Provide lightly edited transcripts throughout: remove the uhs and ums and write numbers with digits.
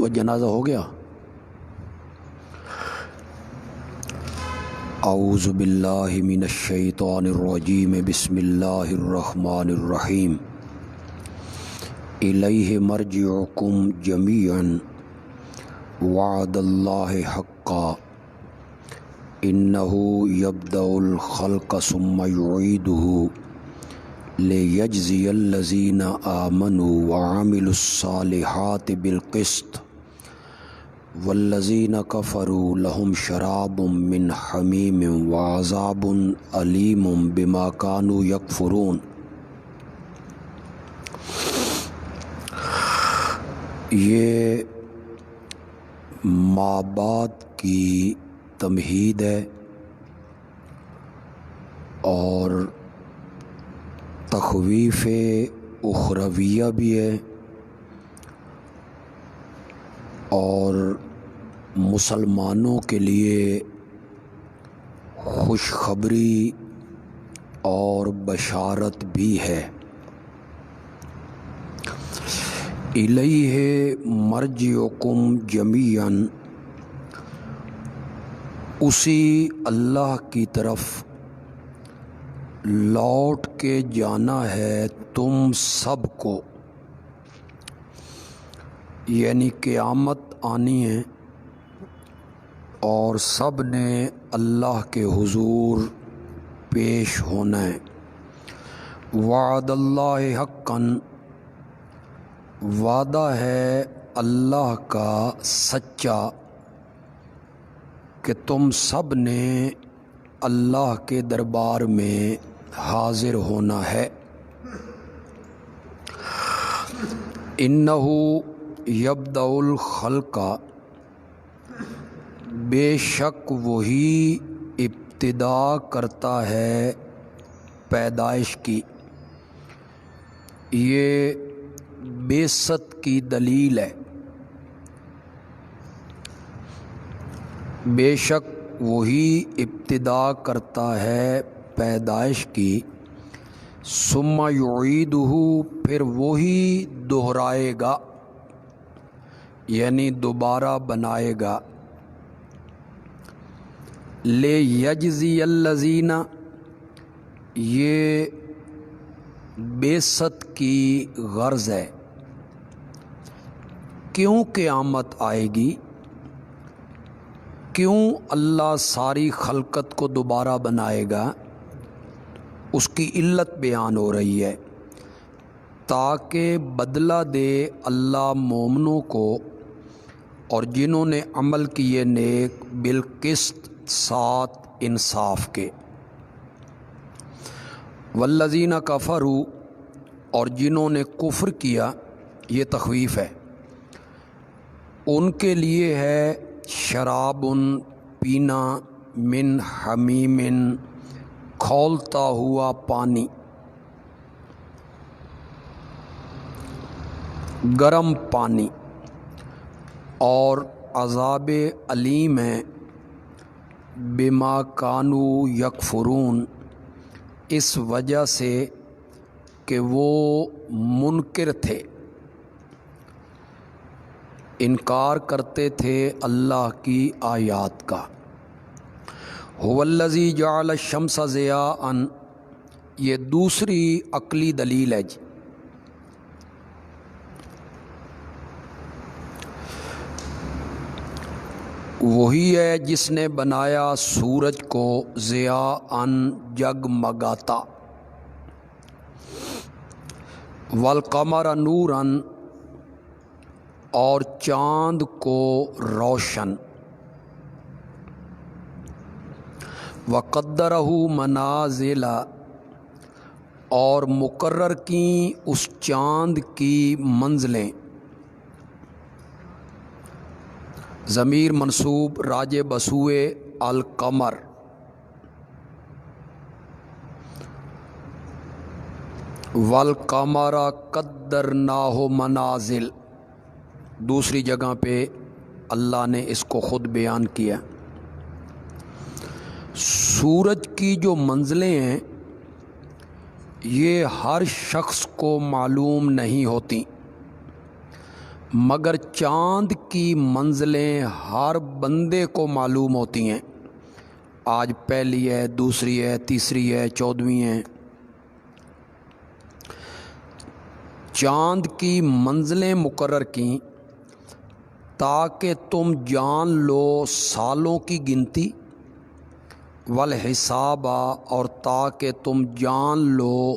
وہ جنازہ ہو گیا؟ اعوذ باللہ من الشیطان الرجیم، بسم اللہ الرحمن الرحیم۔ الیہ مرجعکم جمیعا وعد اللہ حقا انہ یبدأ الخلق ثم یعیدہ لیجزی الذین آمنوا وعملوا الصالحات بالقسط والذین کفروا لهم شراب من حمیم وعذاب علیم بما کانوا یکفرون۔ یہ ماں بعد کی تمہید ہے اور تخویف اخرویہ بھی ہے، اور مسلمانوں کے لیے خوشخبری اور بشارت بھی ہے۔ الیہ مرجعکم جمیعا، اسی اللہ کی طرف لوٹ کے جانا ہے تم سب کو، یعنی قیامت آنی ہے اور سب نے اللہ کے حضور پیش ہونا ہے۔ وعد اللہ حقا، وعدہ ہے اللہ کا سچا کہ تم سب نے اللہ کے دربار میں حاضر ہونا ہے۔ انہ یبدأ الخلق، بے شک وہی ابتدا کرتا ہے پیدائش کی۔ یہ بعثت کی دلیل ہے۔ بے شک وہی ابتدا کرتا ہے پیدائش کی، ثم یعیدہ، پھر وہی دہرائے گا، یعنی دوبارہ بنائے گا۔ لیجزی الذین، یہ بعثت کی غرض ہے۔ کیوں قیامت آئے گی؟ کیوں اللہ ساری خلقت کو دوبارہ بنائے گا؟ اس کی علت بیان ہو رہی ہے، تاکہ بدلہ دے اللہ مومنوں کو اور جنہوں نے عمل کیے نیک، بالقسط، ساتھ انصاف کے۔ والذین کفروا، اور جنہوں نے کفر کیا، یہ تخویف ہے، ان کے لیے ہے شراب، پینا، من حمیم، کھولتا ہوا پانی، گرم پانی، اور عذاب علیم ہے، بما کانوا یکفرون، اس وجہ سے کہ وہ منکر تھے، انکار کرتے تھے اللہ کی آیات کا۔ هو الذی جعل الشمس ضیاء، یہ دوسری عقلی دلیل ہے جی۔ وہی ہے جس نے بنایا سورج کو ضیاء، جگمگاتا، والقمر نورا، اور چاند کو روشن، وقدرہ منازل، اور مقرر کی اس چاند کی منزلیں۔ ضمیر منصوب راجع بسوئے القمر۔ والقمر قدرناہ منازل، دوسری جگہ پہ اللہ نے اس کو خود بیان کیا۔ سورج کی جو منزلیں ہیں یہ ہر شخص کو معلوم نہیں ہوتی، مگر چاند کی منزلیں ہر بندے کو معلوم ہوتی ہیں، آج پہلی ہے، دوسری ہے، تیسری ہے، 14ویں ہے۔ چاند کی منزلیں مقرر کیں تاکہ تم جان لو سالوں کی گنتی، والحساب، اور تاکہ تم جان لو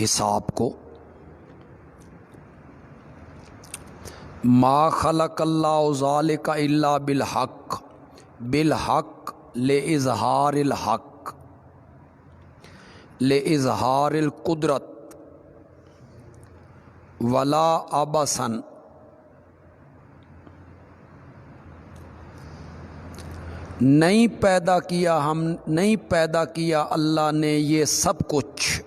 حساب کو۔ ما خلق اللہ ذالک الا بالحق، بالحق لإظہار الحق، لإظہار القدرت، ولا عبثاً۔ نہیں پیدا کیا اللہ نے یہ سب کچھ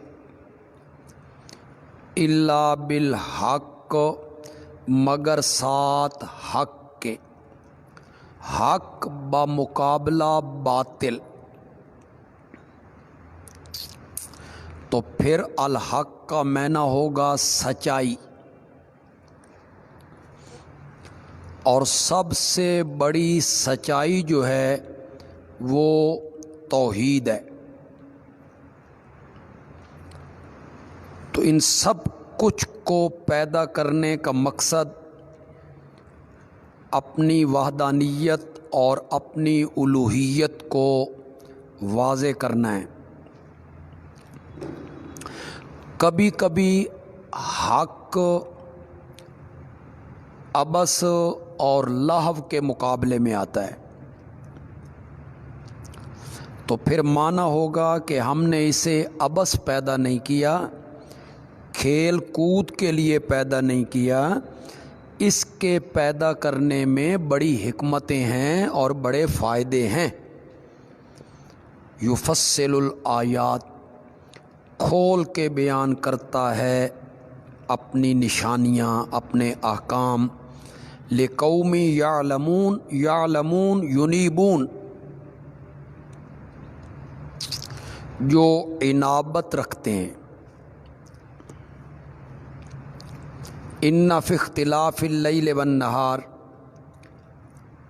الا بالحق، مگر ساتھ حق کے، حق بمقابلہ باطل۔ تو پھر الحق کا معنی ہوگا سچائی، اور سب سے بڑی سچائی جو ہے وہ توحید ہے۔ تو ان سب کچھ کو پیدا کرنے کا مقصد اپنی وحدانیت اور اپنی الوہیت کو واضح کرنا ہے۔ کبھی کبھی حق عبث اور لہو کے مقابلے میں آتا ہے، تو پھر معنی ہوگا کہ ہم نے اسے عبث پیدا نہیں کیا، کھیل کود کے لیے پیدا نہیں کیا، اس کے پیدا کرنے میں بڑی حکمتیں ہیں اور بڑے فائدے ہیں۔ یفصل الآیات، کھول کے بیان کرتا ہے اپنی نشانیاں، اپنے احکام، لقوم یعلمون، یعلمون ینیبون، جو عنابت رکھتے ہیں۔ ان فی اختلاف اللیل والنہار،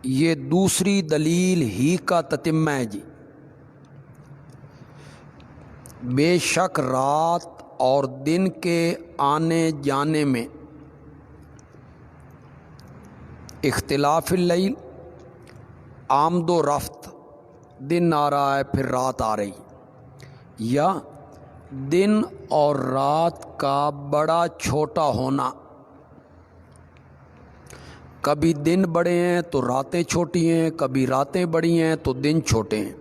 یہ دوسری دلیل ہی کا تتمہ ہے جی۔ بے شک رات اور دن کے آنے جانے میں، اختلاف اللیل آمد و رفت، دن آ رہا ہے پھر رات آ رہی، یا دن اور رات کا بڑا چھوٹا ہونا، کبھی دن بڑے ہیں تو راتیں چھوٹی ہیں، کبھی راتیں بڑی ہیں تو دن چھوٹے ہیں۔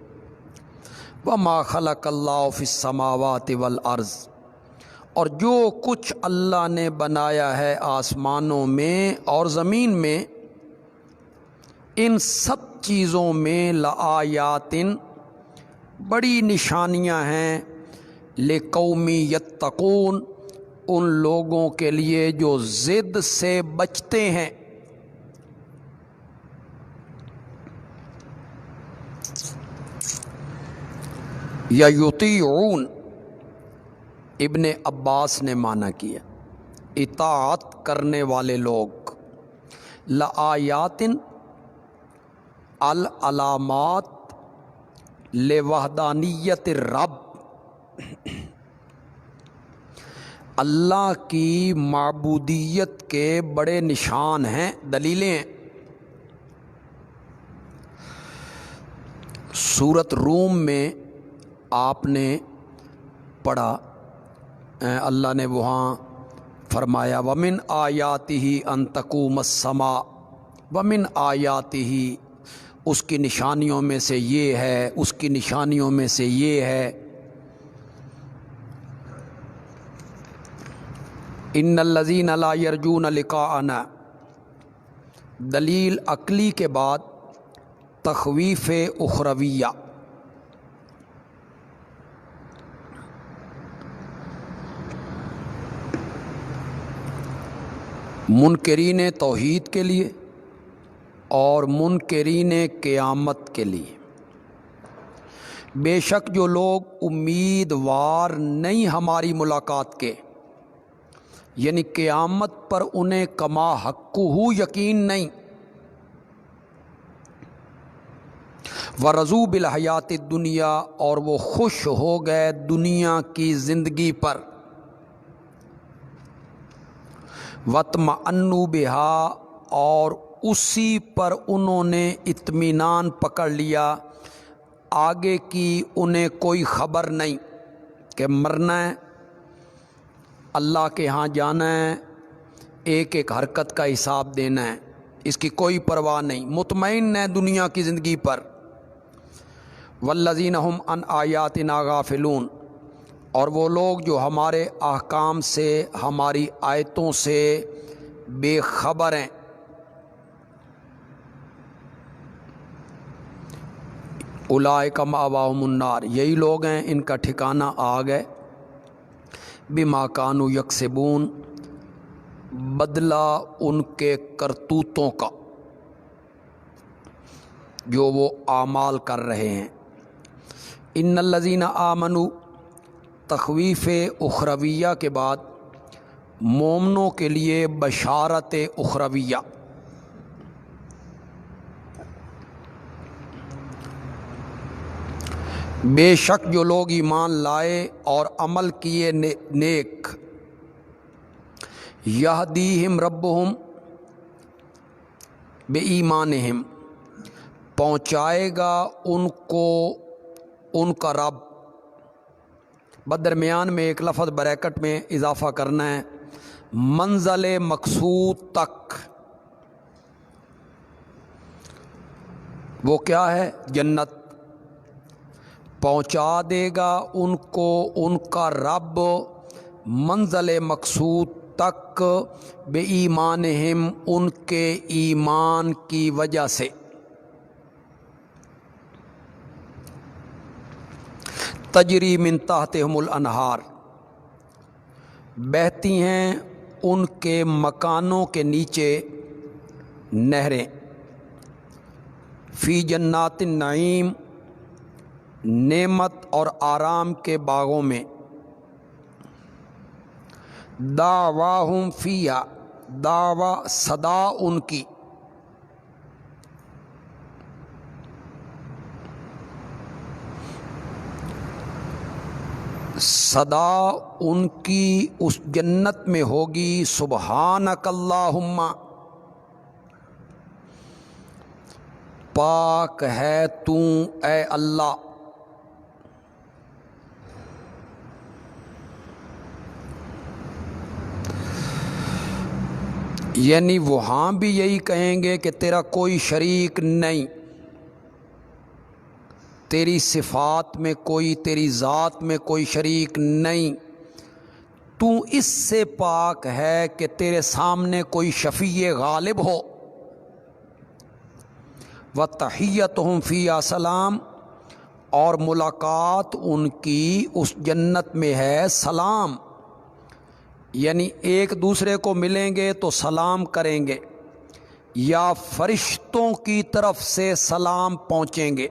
وما خلق اللہ فی السماوات والارض، اور جو کچھ اللہ نے بنایا ہے آسمانوں میں اور زمین میں، ان سب چیزوں میں لآیات، بڑی نشانیاں ہیں، لقوم یتقون، ان لوگوں کے لیے جو ضد سے بچتے ہیں۔ یا یطیعون، ابن عباس نے معنی کیا اطاعت کرنے والے لوگ۔ لآیات العلامات لوحدانیت الرب، اللہ کی معبودیت کے بڑے نشان ہیں، دلیلیں ہیں۔ سورۃ روم میں آپ نے پڑھا، اللہ نے وہاں فرمایا وَمِنْ آیَاتِهِ أَن تَقُومَ السَّمَاءُ، وَمِنْ آیَاتِهِ، اس کی نشانیوں میں سے یہ ہے، اس کی نشانیوں میں سے یہ ہے۔ ان الذین لا یرجون لقاءنا، دلیل عقلی کے بعد تخویف اخرویہ۔ منکرین توحید کے لیے اور منکرین قیامت کے لیے۔ بے شک جو لوگ امیدوار نہیں ہماری ملاقات کے، یعنی قیامت پر انہیں کما حقہ یقین نہیں۔ وَرَضُوا بِالْحَیَاةِ الدُّنْیَا، اور وہ خوش ہو گئے دنیا کی زندگی پر۔ وَاطْمَأَنُّوا بِهَا، اور اسی پر انہوں نے اطمینان پکڑ لیا، آگے کی انہیں کوئی خبر نہیں کہ مرنا ہے، اللہ کے ہاں جانا ہے، ایک ایک حرکت کا حساب دینا ہے، اس کی کوئی پرواہ نہیں، مطمئن ہے دنیا کی زندگی پر۔ والذین هم عن آیاتنا غافلون، اور وہ لوگ جو ہمارے احکام سے، ہماری آیتوں سے بے خبر ہیں۔ اولئک مأواہم النار، یہی لوگ ہیں ان کا ٹھکانہ آگ ہے۔ بما کانوا یکسبون، بدلہ ان کے کرتوتوں کا جو وہ اعمال کر رہے ہیں۔ ان الذین آمنوا، تخویف اخرویہ کے بعد مومنوں کے لیے بشارت اخرویہ۔ بے شک جو لوگ ایمان لائے اور عمل کیے نیک، یہدیہم ربہم بایمانہم، پہنچائے گا ان کو ان کا رب۔ بدرمیان میں ایک لفظ بریکٹ میں اضافہ کرنا ہے، منزل مقصود تک۔ وہ کیا ہے؟ جنت۔ پہنچا دے گا ان کو ان کا رب منزل مقصود تک، بے ایمانہم، ان کے ایمان کی وجہ سے۔ تجری من تحتہم الانہار، بہتی ہیں ان کے مکانوں کے نیچے نہریں۔ فی جنات النعیم، نعمت اور آرام کے باغوں میں۔ دعواہم فیہا، دعوی صدا ان کی، صدا ان کی اس جنت میں ہوگی، سبحانک اللہم، پاک ہے تو اے اللہ۔ یعنی وہاں بھی یہی کہیں گے کہ تیرا کوئی شریک نہیں، تیری صفات میں کوئی، تیری ذات میں کوئی شریک نہیں، تو اس سے پاک ہے کہ تیرے سامنے کوئی شفیع غالب ہو۔ وَتَحِيَّتُهُمْ فِيهَا سلام، اور ملاقات ان کی اس جنت میں ہے سلام، یعنی ایک دوسرے کو ملیں گے تو سلام کریں گے، یا فرشتوں کی طرف سے سلام پہنچیں گے۔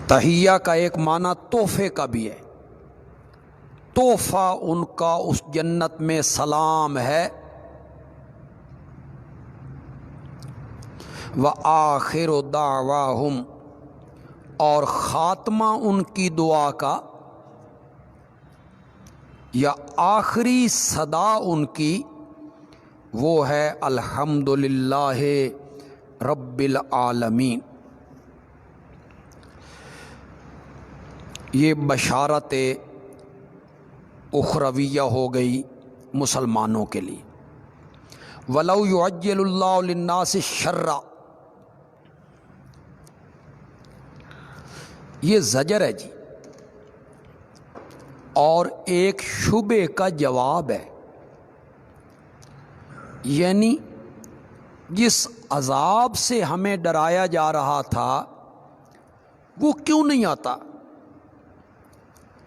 تحیہ کا ایک معنی تحفے کا بھی ہے، تحفہ ان کا اس جنت میں سلام ہے۔ وآخر دعواہم، اور خاتمہ ان کی دعا کا یا آخری صدا ان کی وہ ہے الحمدللہ رب العالمین۔ یہ بشارت اخرویہ ہو گئی مسلمانوں کے لیے۔ وَلَوْ يُعَجِّلُ اللَّهُ لِلنَّاسِ الشَّرَّ، یہ زجر ہے جی، اور ایک شبے کا جواب ہے، یعنی جس عذاب سے ہمیں ڈرایا جا رہا تھا وہ کیوں نہیں آتا؟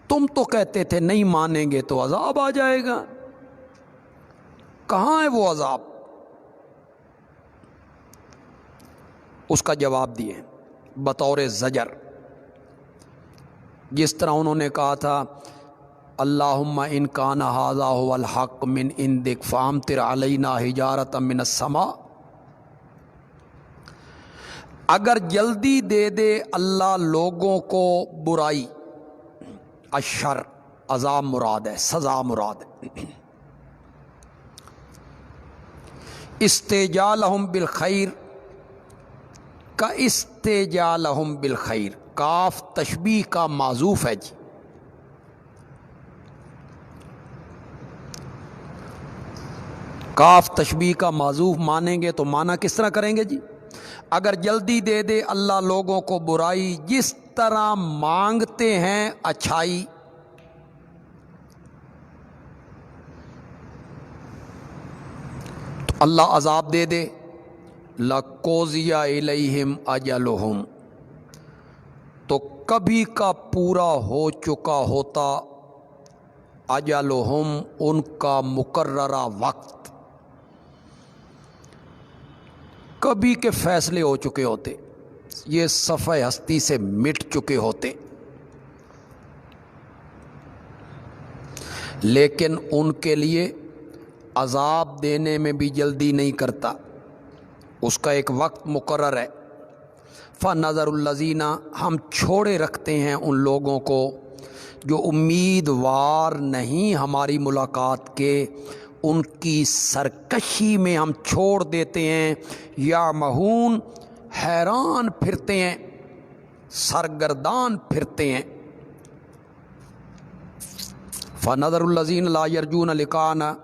تم تو کہتے تھے نہیں مانیں گے تو عذاب آ جائے گا، کہاں ہے وہ عذاب؟ اس کا جواب دیے بطور زجر۔ جس طرح انہوں نے کہا تھا اللہم ان کان ھذا ھو الحق من عندک فامطر علینا حجارۃ من السماء، اگر جلدی دے دے اللہ لوگوں کو برائی، الشر عذاب مراد ہے، سزا مراد ہے، استعجالہم بالخیر کا استعجالہم بالخیر، کاف تشبیہ کا معذوف ہے جی، کاف تشبیہ کا معذوف مانیں گے تو معنی کس طرح کریں گے جی؟ اگر جلدی دے دے اللہ لوگوں کو برائی جس طرح مانگتے ہیں اچھائی، تو اللہ عذاب دے دے، لَقُضِیَ إِلَیْہِمْ أَجَلُہُمْ، تو کبھی کا پورا ہو چکا ہوتا اجلہم، ان کا مقررہ وقت، کبھی کے فیصلے ہو چکے ہوتے، یہ صفحہ ہستی سے مٹ چکے ہوتے، لیکن ان کے لیے عذاب دینے میں بھی جلدی نہیں کرتا، اس کا ایک وقت مقرر ہے۔ فَنَظَرُ الَّذِينَ، ہم چھوڑے رکھتے ہیں ان لوگوں کو جو امیدوار نہیں ہماری ملاقات کے، ان کی سرکشی میں ہم چھوڑ دیتے ہیں، یا مہون حیران پھرتے ہیں، سرگردان پھرتے ہیں۔ فَنَظَرُ الَّذِينَ لَا يَرْجُونَ لِقَاءَنَا،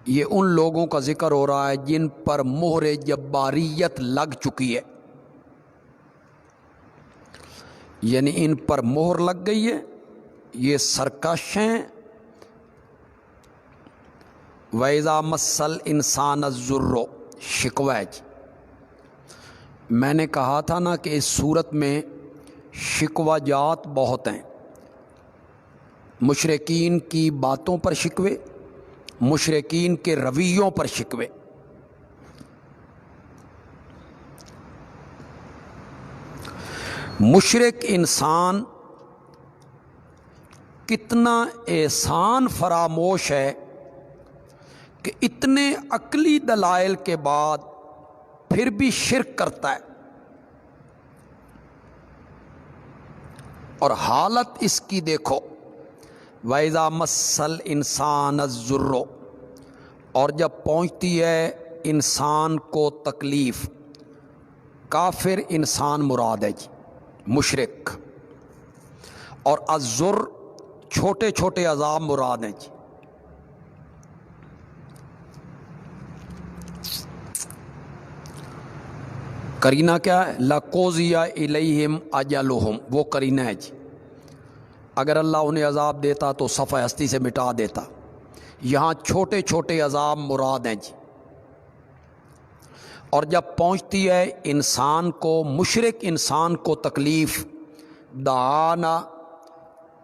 یہ ان لوگوں کا ذکر ہو رہا ہے جن پر مہر جباریت لگ چکی ہے، یعنی ان پر مہر لگ گئی ہے، یہ سرکش ہیں۔ وَإِذَا مَسَّ الْإِنسَانَ الضُّرُّ، شکوہ ہے جی، میں نے کہا تھا نا کہ اس صورت میں شکوہ جات بہت ہیں، مشرکین کی باتوں پر شکوے، مشرکین کے رویوں پر شکوے۔ مشرک انسان کتنا احسان فراموش ہے کہ اتنے عقلی دلائل کے بعد پھر بھی شرک کرتا ہے، اور حالت اس کی دیکھو، وَإِذَا مَسَّ الْإِنسَانَ الضُّرُّ، اور جب پہنچتی ہے انسان کو تکلیف، کافر انسان مراد ہے جی، مشرک، اور الضر چھوٹے چھوٹے عذاب مراد ہیں جی۔ کرینہ کیا ہے؟ لَقُضِیَ إِلَیْہِمْ أَجَلُہُمْ، وہ کرینہ ہے جی، اگر اللہ انہیں عذاب دیتا تو صفحہ ہستی سے مٹا دیتا، یہاں چھوٹے چھوٹے عذاب مراد ہیں جی۔ اور جب پہنچتی ہے انسان کو، مشرک انسان کو تکلیف، دعانا،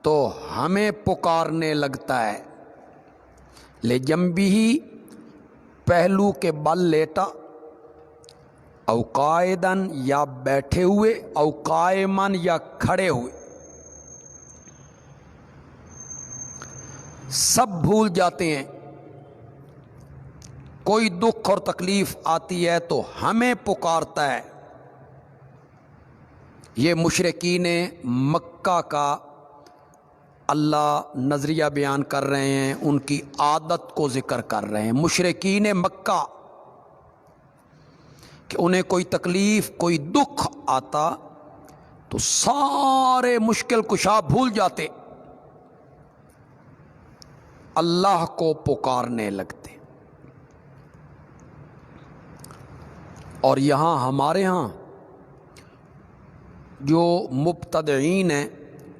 تو ہمیں پکارنے لگتا ہے، لِجَنبِہِ، پہلو کے بل لیٹا، او قائدن، یا بیٹھے ہوئے، او قائمن، یا کھڑے ہوئے، سب بھول جاتے ہیں۔ کوئی دکھ اور تکلیف آتی ہے تو ہمیں پکارتا ہے۔ یہ مشرکین مکہ کا اللہ نظریہ بیان کر رہے ہیں، ان کی عادت کو ذکر کر رہے ہیں۔ مشرکین مکہ کہ انہیں کوئی تکلیف، کوئی دکھ آتا تو سارے مشکل کشا بھول جاتے، اللہ کو پکارنے لگتے۔ اور یہاں ہمارے ہاں جو مبتدعین ہیں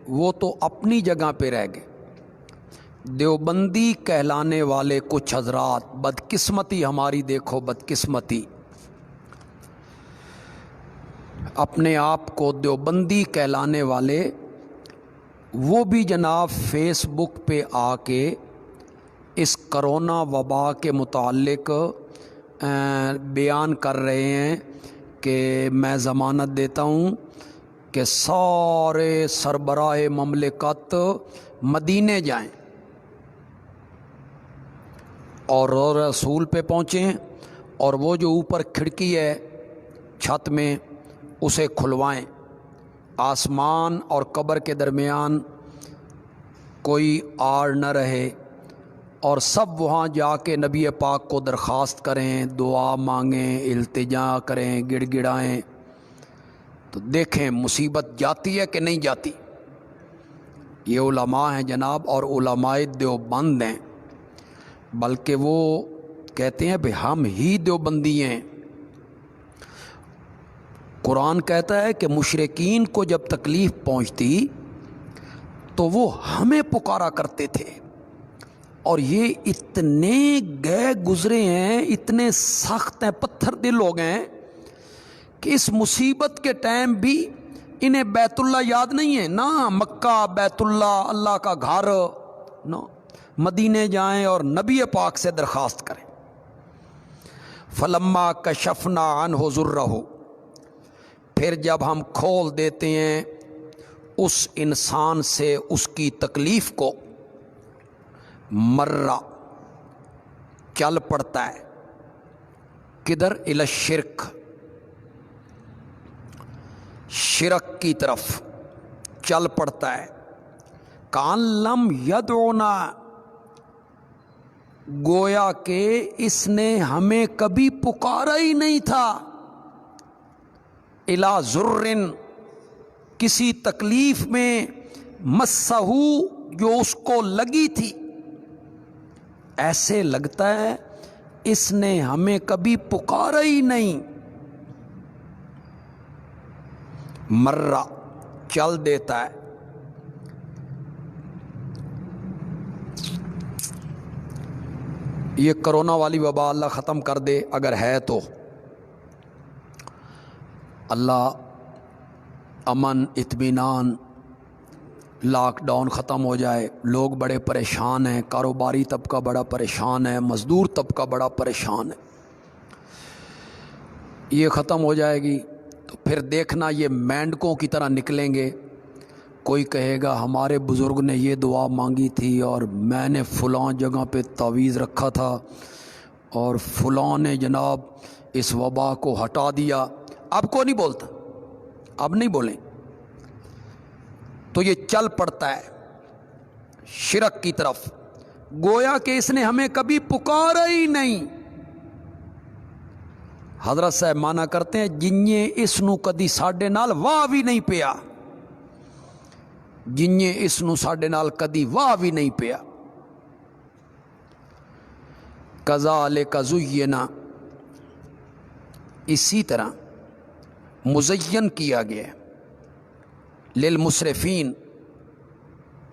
وہ تو اپنی جگہ پہ رہ گئے، دیوبندی کہلانے والے کچھ حضرات، بدقسمتی ہماری دیکھو بدقسمتی، اپنے آپ کو دیوبندی کہلانے والے، وہ بھی جناب فیس بک پہ آ کے اس کرونا وبا کے متعلق بیان کر رہے ہیں کہ میں ضمانت دیتا ہوں کہ سارے سربراہ مملکت مدینے جائیں اور رسول پہ پہنچیں اور وہ جو اوپر کھڑکی ہے چھت میں اسے کھلوائیں، آسمان اور قبر کے درمیان کوئی آڑ نہ رہے، اور سب وہاں جا کے نبی پاک کو درخواست کریں، دعا مانگیں، التجا کریں، گڑ گڑائیں، تو دیکھیں مصیبت جاتی ہے کہ نہیں جاتی۔ یہ علماء ہیں جناب، اور علماء دیوبند ہیں، بلکہ وہ کہتے ہیں بھئی ہم ہی دیوبندی ہیں۔ قرآن کہتا ہے کہ مشرکین کو جب تکلیف پہنچتی تو وہ ہمیں پکارا کرتے تھے، اور یہ اتنے گئے گزرے ہیں، اتنے سخت ہیں، پتھر دل ہو گئے ہیں کہ اس مصیبت کے ٹائم بھی انہیں بیت اللہ یاد نہیں ہے، نہ مکہ بیت اللہ اللہ کا گھر، نہ مدینے جائیں اور نبی پاک سے درخواست کریں۔ فلما کشفنا عنہ ضرہ، پھر جب ہم کھول دیتے ہیں اس انسان سے اس کی تکلیف کو، مرہ چل پڑتا ہے، کدھر؟ الی الشرک، شرک کی طرف چل پڑتا ہے۔ کان لم یدعونا، گویا کہ اس نے ہمیں کبھی پکارا ہی نہیں تھا، الی ضرن، کسی تکلیف میں، مسہ، جو اس کو لگی تھی۔ ایسے لگتا ہے اس نے ہمیں کبھی پکارا ہی نہیں۔ مرہ چل دیتا ہے۔ یہ کرونا والی وبا اللہ ختم کر دے اگر ہے تو، اللہ امن اطمینان، لاک ڈاؤن ختم ہو جائے۔ لوگ بڑے پریشان ہیں، کاروباری طبقہ بڑا پریشان ہے، مزدور طبقہ بڑا پریشان ہے۔ یہ ختم ہو جائے گی تو پھر دیکھنا یہ مینڈکوں کی طرح نکلیں گے۔ کوئی کہے گا ہمارے بزرگ نے یہ دعا مانگی تھی اور میں نے فلاں جگہ پہ تعویذ رکھا تھا اور فلاں نے جناب اس وبا کو ہٹا دیا۔ اب کو نہیں بولتا، اب نہیں بولیں، تو یہ چل پڑتا ہے شرک کی طرف، گویا کہ اس نے ہمیں کبھی پکارا ہی نہیں۔ حضرت صاحب مانا کرتے ہیں جنہیں اس نو کدی ساڈے نال واہ بھی نہیں پیا، جنہیں اس نو ساڈے نال کدی واہ بھی نہیں پیا۔ کذالک زینا، اسی طرح مزین کیا گیا للمسرفین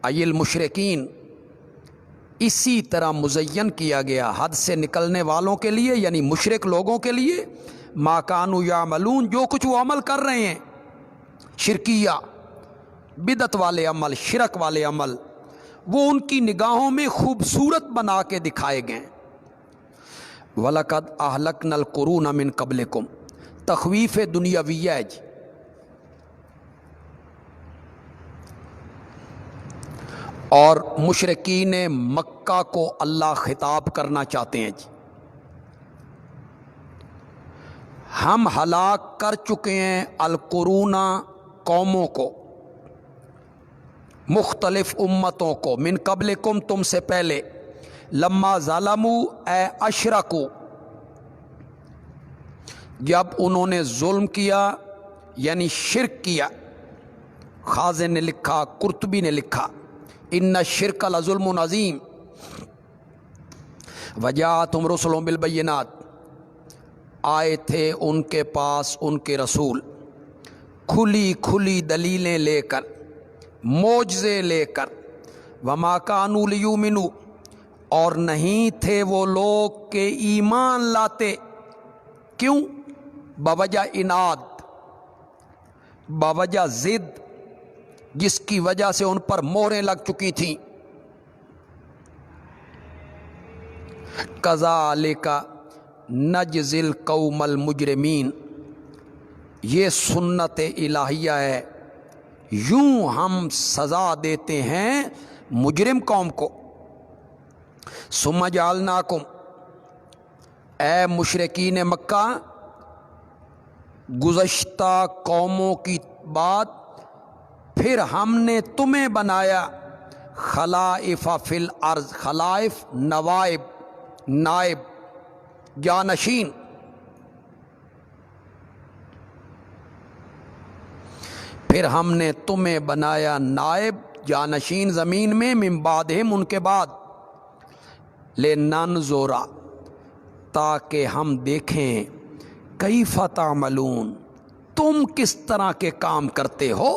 ای المشرکین، اسی طرح مزین کیا گیا حد سے نکلنے والوں کے لیے، یعنی مشرک لوگوں کے لیے، ما کانوا یعملون، جو کچھ وہ عمل کر رہے ہیں، شرکیہ، بدعت والے عمل، شرک والے عمل، وہ ان کی نگاہوں میں خوبصورت بنا کے دکھائے گئے۔ وَلَقَدْ أَهْلَكْنَا الْقُرُونَ مِنْ قَبْلِكُمْ، تخویف دنیاویہ ہے جی۔ اور مشرکین مکہ کو اللہ خطاب کرنا چاہتے ہیں جی، ہم ہلاک کر چکے ہیں القرون، قوموں کو، مختلف امتوں کو، من قبلکم، تم سے پہلے، لما ظلموا اے اشرکوا، جب انہوں نے ظلم کیا یعنی شرک کیا۔ خازن نے لکھا، قرطبی نے لکھا، ان الشرک لظلم عظیم، وجاءتہم رسلہم بالبینات، آئے تھے ان کے پاس ان کے رسول کھلی کھلی دلیلیں لے کر، معجزے لے کر، وما کانوا لیؤمنوا، اور نہیں تھے وہ لوگ کہ ایمان لاتے۔ کیوں؟ بوجہ اناد، بوجہ ضد، جس کی وجہ سے ان پر مہریں لگ چکی تھیں۔ کذالک نجزی القوم المجرمین، یہ سنت الہیہ ہے یوں ہم سزا دیتے ہیں مجرم قوم کو۔ ثم جعلناکم، اے مشرکین مکہ، گزشتہ قوموں کی بات، پھر ہم نے تمہیں بنایا خلائف فی الارض، خلائف نوائب، نائب، جانشین، پھر ہم نے تمہیں بنایا نائب جانشین زمین میں، من بعدہم، ان کے بعد، لننظر، تاکہ ہم دیکھیں، کیف تعملون، تم کس طرح کے کام کرتے ہو۔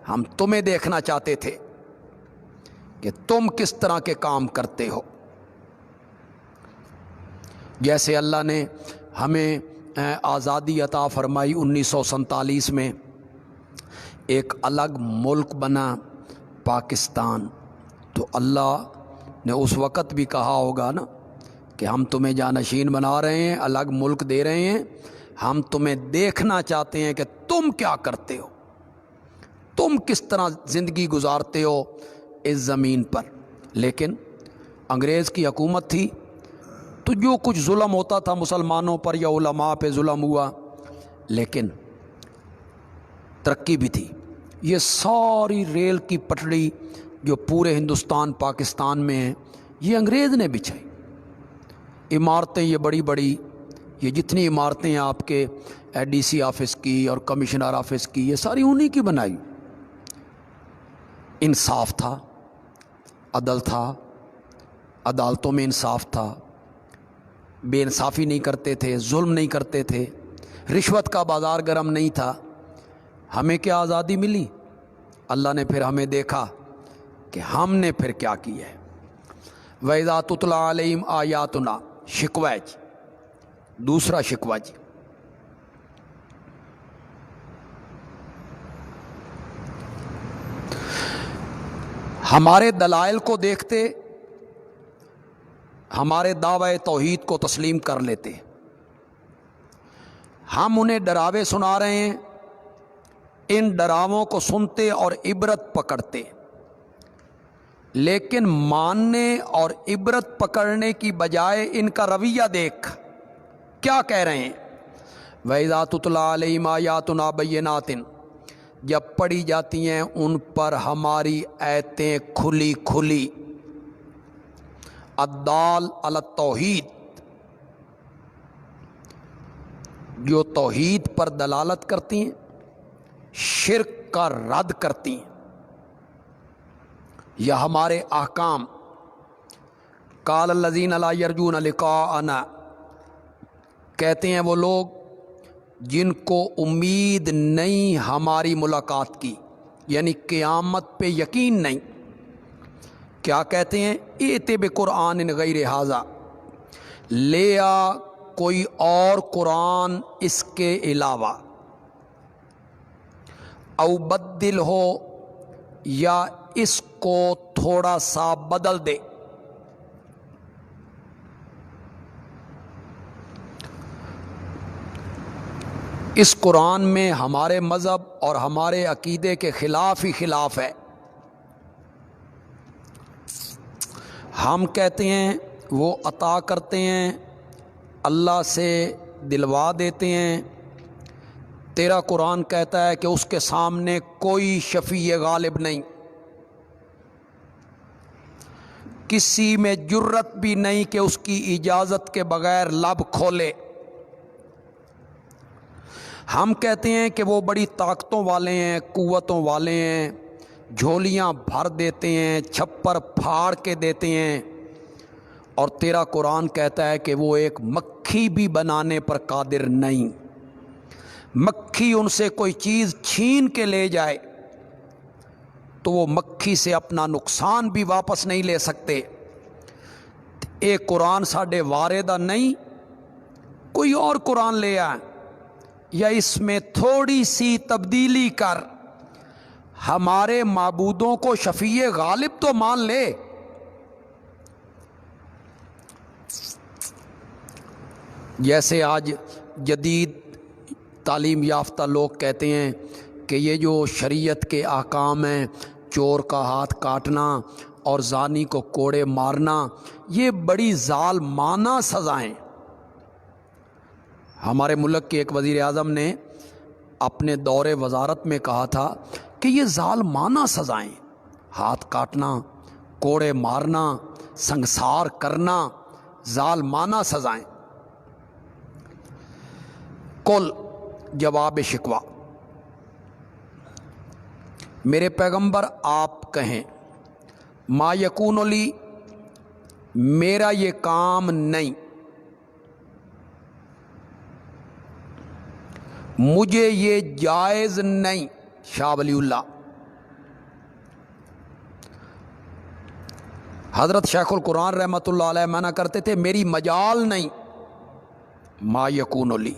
ہم تمہیں دیکھنا چاہتے تھے کہ تم کس طرح کے کام کرتے ہو۔ جیسے اللہ نے ہمیں آزادی عطا فرمائی 1947 میں، ایک الگ ملک بنا پاکستان، تو اللہ نے اس وقت بھی کہا ہوگا نا کہ ہم تمہیں جانشین بنا رہے ہیں، الگ ملک دے رہے ہیں، ہم تمہیں دیکھنا چاہتے ہیں کہ تم کیا کرتے ہو، تم کس طرح زندگی گزارتے ہو اس زمین پر۔ لیکن انگریز کی حکومت تھی تو جو کچھ ظلم ہوتا تھا مسلمانوں پر یا علماء پہ ظلم ہوا، لیکن ترقی بھی تھی۔ یہ ساری ریل کی پٹڑی جو پورے ہندوستان پاکستان میں ہیں، یہ انگریز نے بچھائی۔ عمارتیں یہ بڑی بڑی، یہ جتنی عمارتیں ہیں آپ کے ڈی سی آفس کی اور کمشنر آفس کی، یہ ساری انہی کی بنائی۔ انصاف تھا، عدل تھا، عدالتوں میں انصاف تھا، بے انصافی نہیں کرتے تھے، ظلم نہیں کرتے تھے، رشوت کا بازار گرم نہیں تھا۔ ہمیں کیا آزادی ملی؟ اللہ نے پھر ہمیں دیکھا کہ ہم نے پھر کیا کیا ہے۔ وَإِذَا تُتْلَىٰ عَلَيْهِمْ آيَاتُنَا، شکوہ جی، دوسرا شکوہ جی، ہمارے دلائل کو دیکھتے، ہمارے دعوی توحید کو تسلیم کر لیتے، ہم انہیں ڈراوے سنا رہے ہیں، ان ڈراووں کو سنتے اور عبرت پکڑتے، لیکن ماننے اور عبرت پکڑنے کی بجائے ان کا رویہ دیکھ کیا کہہ رہے ہیں۔ وَإِذَا تُتْلَىٰ عَلَيْهِمْ آيَاتُنَا بَيِّنَاتٍ، جب پڑھی جاتی ہیں ان پر ہماری آیتیں کھلی کھلی، الدال علی التوحید، جو توحید پر دلالت کرتی ہیں، شرک کا رد کرتی ہیں، یا ہمارے احکام۔ قال الذین لا یرجون لقاءنا، کہتے ہیں وہ لوگ جن کو امید نہیں ہماری ملاقات کی، یعنی قیامت پہ یقین نہیں، کیا کہتے ہیں؟ ائت بقرآن غیر ھذا، لے آ کوئی اور قرآن اس کے علاوہ، او بدل ہو، یا اس کو تھوڑا سا بدل دے۔ اس قرآن میں ہمارے مذہب اور ہمارے عقیدے کے خلاف ہی خلاف ہے۔ ہم کہتے ہیں وہ عطا کرتے ہیں، اللہ سے دلوا دیتے ہیں، تیرا قرآن کہتا ہے کہ اس کے سامنے کوئی شفیع غالب نہیں، کسی میں جرت بھی نہیں کہ اس کی اجازت کے بغیر لب کھولے۔ ہم کہتے ہیں کہ وہ بڑی طاقتوں والے ہیں، قوتوں والے ہیں، جھولیاں بھر دیتے ہیں، چھپر پھاڑ کے دیتے ہیں، اور تیرا قرآن کہتا ہے کہ وہ ایک مکھی بھی بنانے پر قادر نہیں۔ مکھی ان سے کوئی چیز چھین کے لے جائے تو وہ مکھی سے اپنا نقصان بھی واپس نہیں لے سکتے۔ ایک قرآن ساڈے واردہ نہیں، کوئی اور قرآن لے آئے، یا اس میں تھوڑی سی تبدیلی کر ہمارے معبودوں کو شفیع غالب تو مان لے۔ جیسے آج جدید تعلیم یافتہ لوگ کہتے ہیں کہ یہ جو شریعت کے احکام ہیں، چور کا ہاتھ کاٹنا اور زانی کو کوڑے مارنا، یہ بڑی ظالمانہ سزائیں۔ ہمارے ملک کے ایک وزیر اعظم نے اپنے دور وزارت میں کہا تھا کہ یہ ظالمانہ سزائیں، ہاتھ کاٹنا، کوڑے مارنا، سنگسار کرنا، ظالمانہ سزائیں۔ کل جواب شکوہ، میرے پیغمبر آپ کہیں ما یکون لی، میرا یہ کام نہیں، مجھے یہ جائز نہیں۔ شاہ ولی اللہ حضرت شیخ القرآن رحمۃ اللہ علیہ منع کرتے تھے، میری مجال نہیں، ما یکون لی،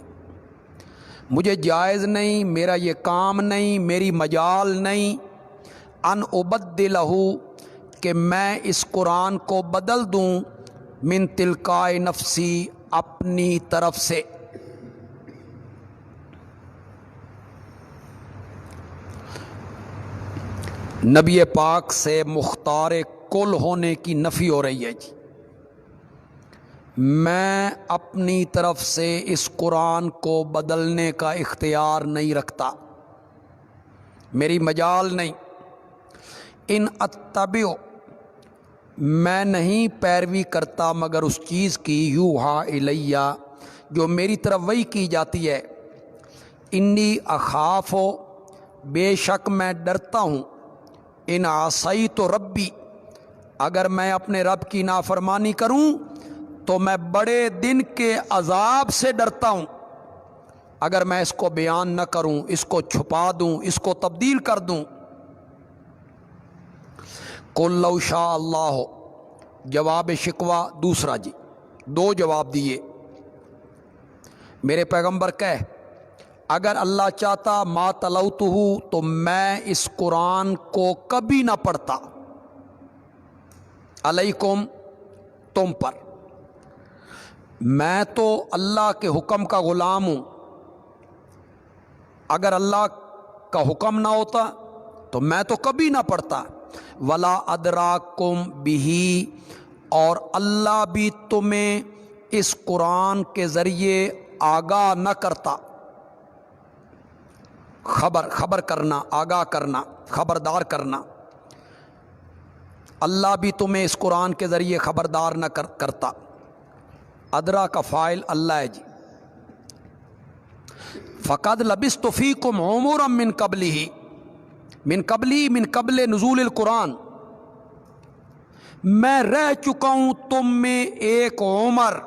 مجھے جائز نہیں، میرا یہ کام نہیں، میری مجال نہیں، ان ابدلہ، کہ میں اس قرآن کو بدل دوں، من تلقائے نفسی، اپنی طرف سے۔ نبی پاک سے مختار کل ہونے کی نفی ہو رہی ہے جی، میں اپنی طرف سے اس قرآن کو بدلنے کا اختیار نہیں رکھتا، میری مجال نہیں۔ ان اتبع، میں نہیں پیروی کرتا مگر اس چیز کی، یوحا الیہ، جو میری طرف وحی کی جاتی ہے، انی اخاف، بے شک میں ڈرتا ہوں، ان عصیت ربی، اگر میں اپنے رب کی نافرمانی کروں تو میں بڑے دن کے عذاب سے ڈرتا ہوں۔ اگر میں اس کو بیان نہ کروں، اس کو چھپا دوں، اس کو تبدیل کر دوں۔ قل لو شاء اللہ، جواب شکوہ دوسرا جی، دو جواب دیے۔ میرے پیغمبر کہہ، اگر اللہ چاہتا ما تلوتہ، تو میں اس قرآن کو کبھی نہ پڑھتا، علیکم، تم پر، میں تو اللہ کے حکم کا غلام ہوں، اگر اللہ کا حکم نہ ہوتا تو میں تو کبھی نہ پڑھتا۔ ولا ادراکم بہ، اور اللہ بھی تمہیں اس قرآن کے ذریعے آگاہ نہ کرتا، خبر کرنا، آگاہ کرنا، خبردار کرنا، اللہ بھی تمہیں اس قرآن کے ذریعے خبردار نہ کرتا۔ ادرا کا فاعل اللہ ہے جی۔ فقد لبثت فیکم عمرا من قبلہ، من قبل نزول القرآن، میں رہ چکا ہوں تم میں ایک عمر،